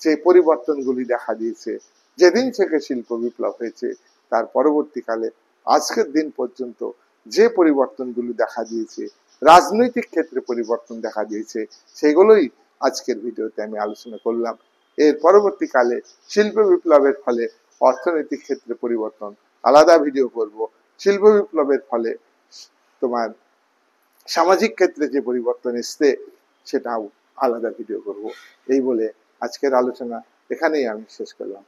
যে পরিবর্তনগুলি দেখা দিয়েছে, যেদিন থেকে শিল্প বিপ্লব হয়েছে তার পরবর্তীকালে আজকের দিন পর্যন্ত যে পরিবর্তনগুলি দেখা দিয়েছে, রাজনৈতিক ক্ষেত্রে পরিবর্তন দেখা দিয়েছে, সেগুলোই আজকের ভিডিওতে আমি আলোচনা করলাম। এর পরবর্তীকালে শিল্প বিপ্লবের ফলে অর্থনৈতিক ক্ষেত্রে পরিবর্তন, আলাদা ভিডিও করব। শিল্প বিপ্লবের ফলে তোমার সামাজিক ক্ষেত্রে যে পরিবর্তন এসছে, সেটাও আলাদা ভিডিও করব। এই বলে আজকের আলোচনা এখানেই আমি শেষ করলাম।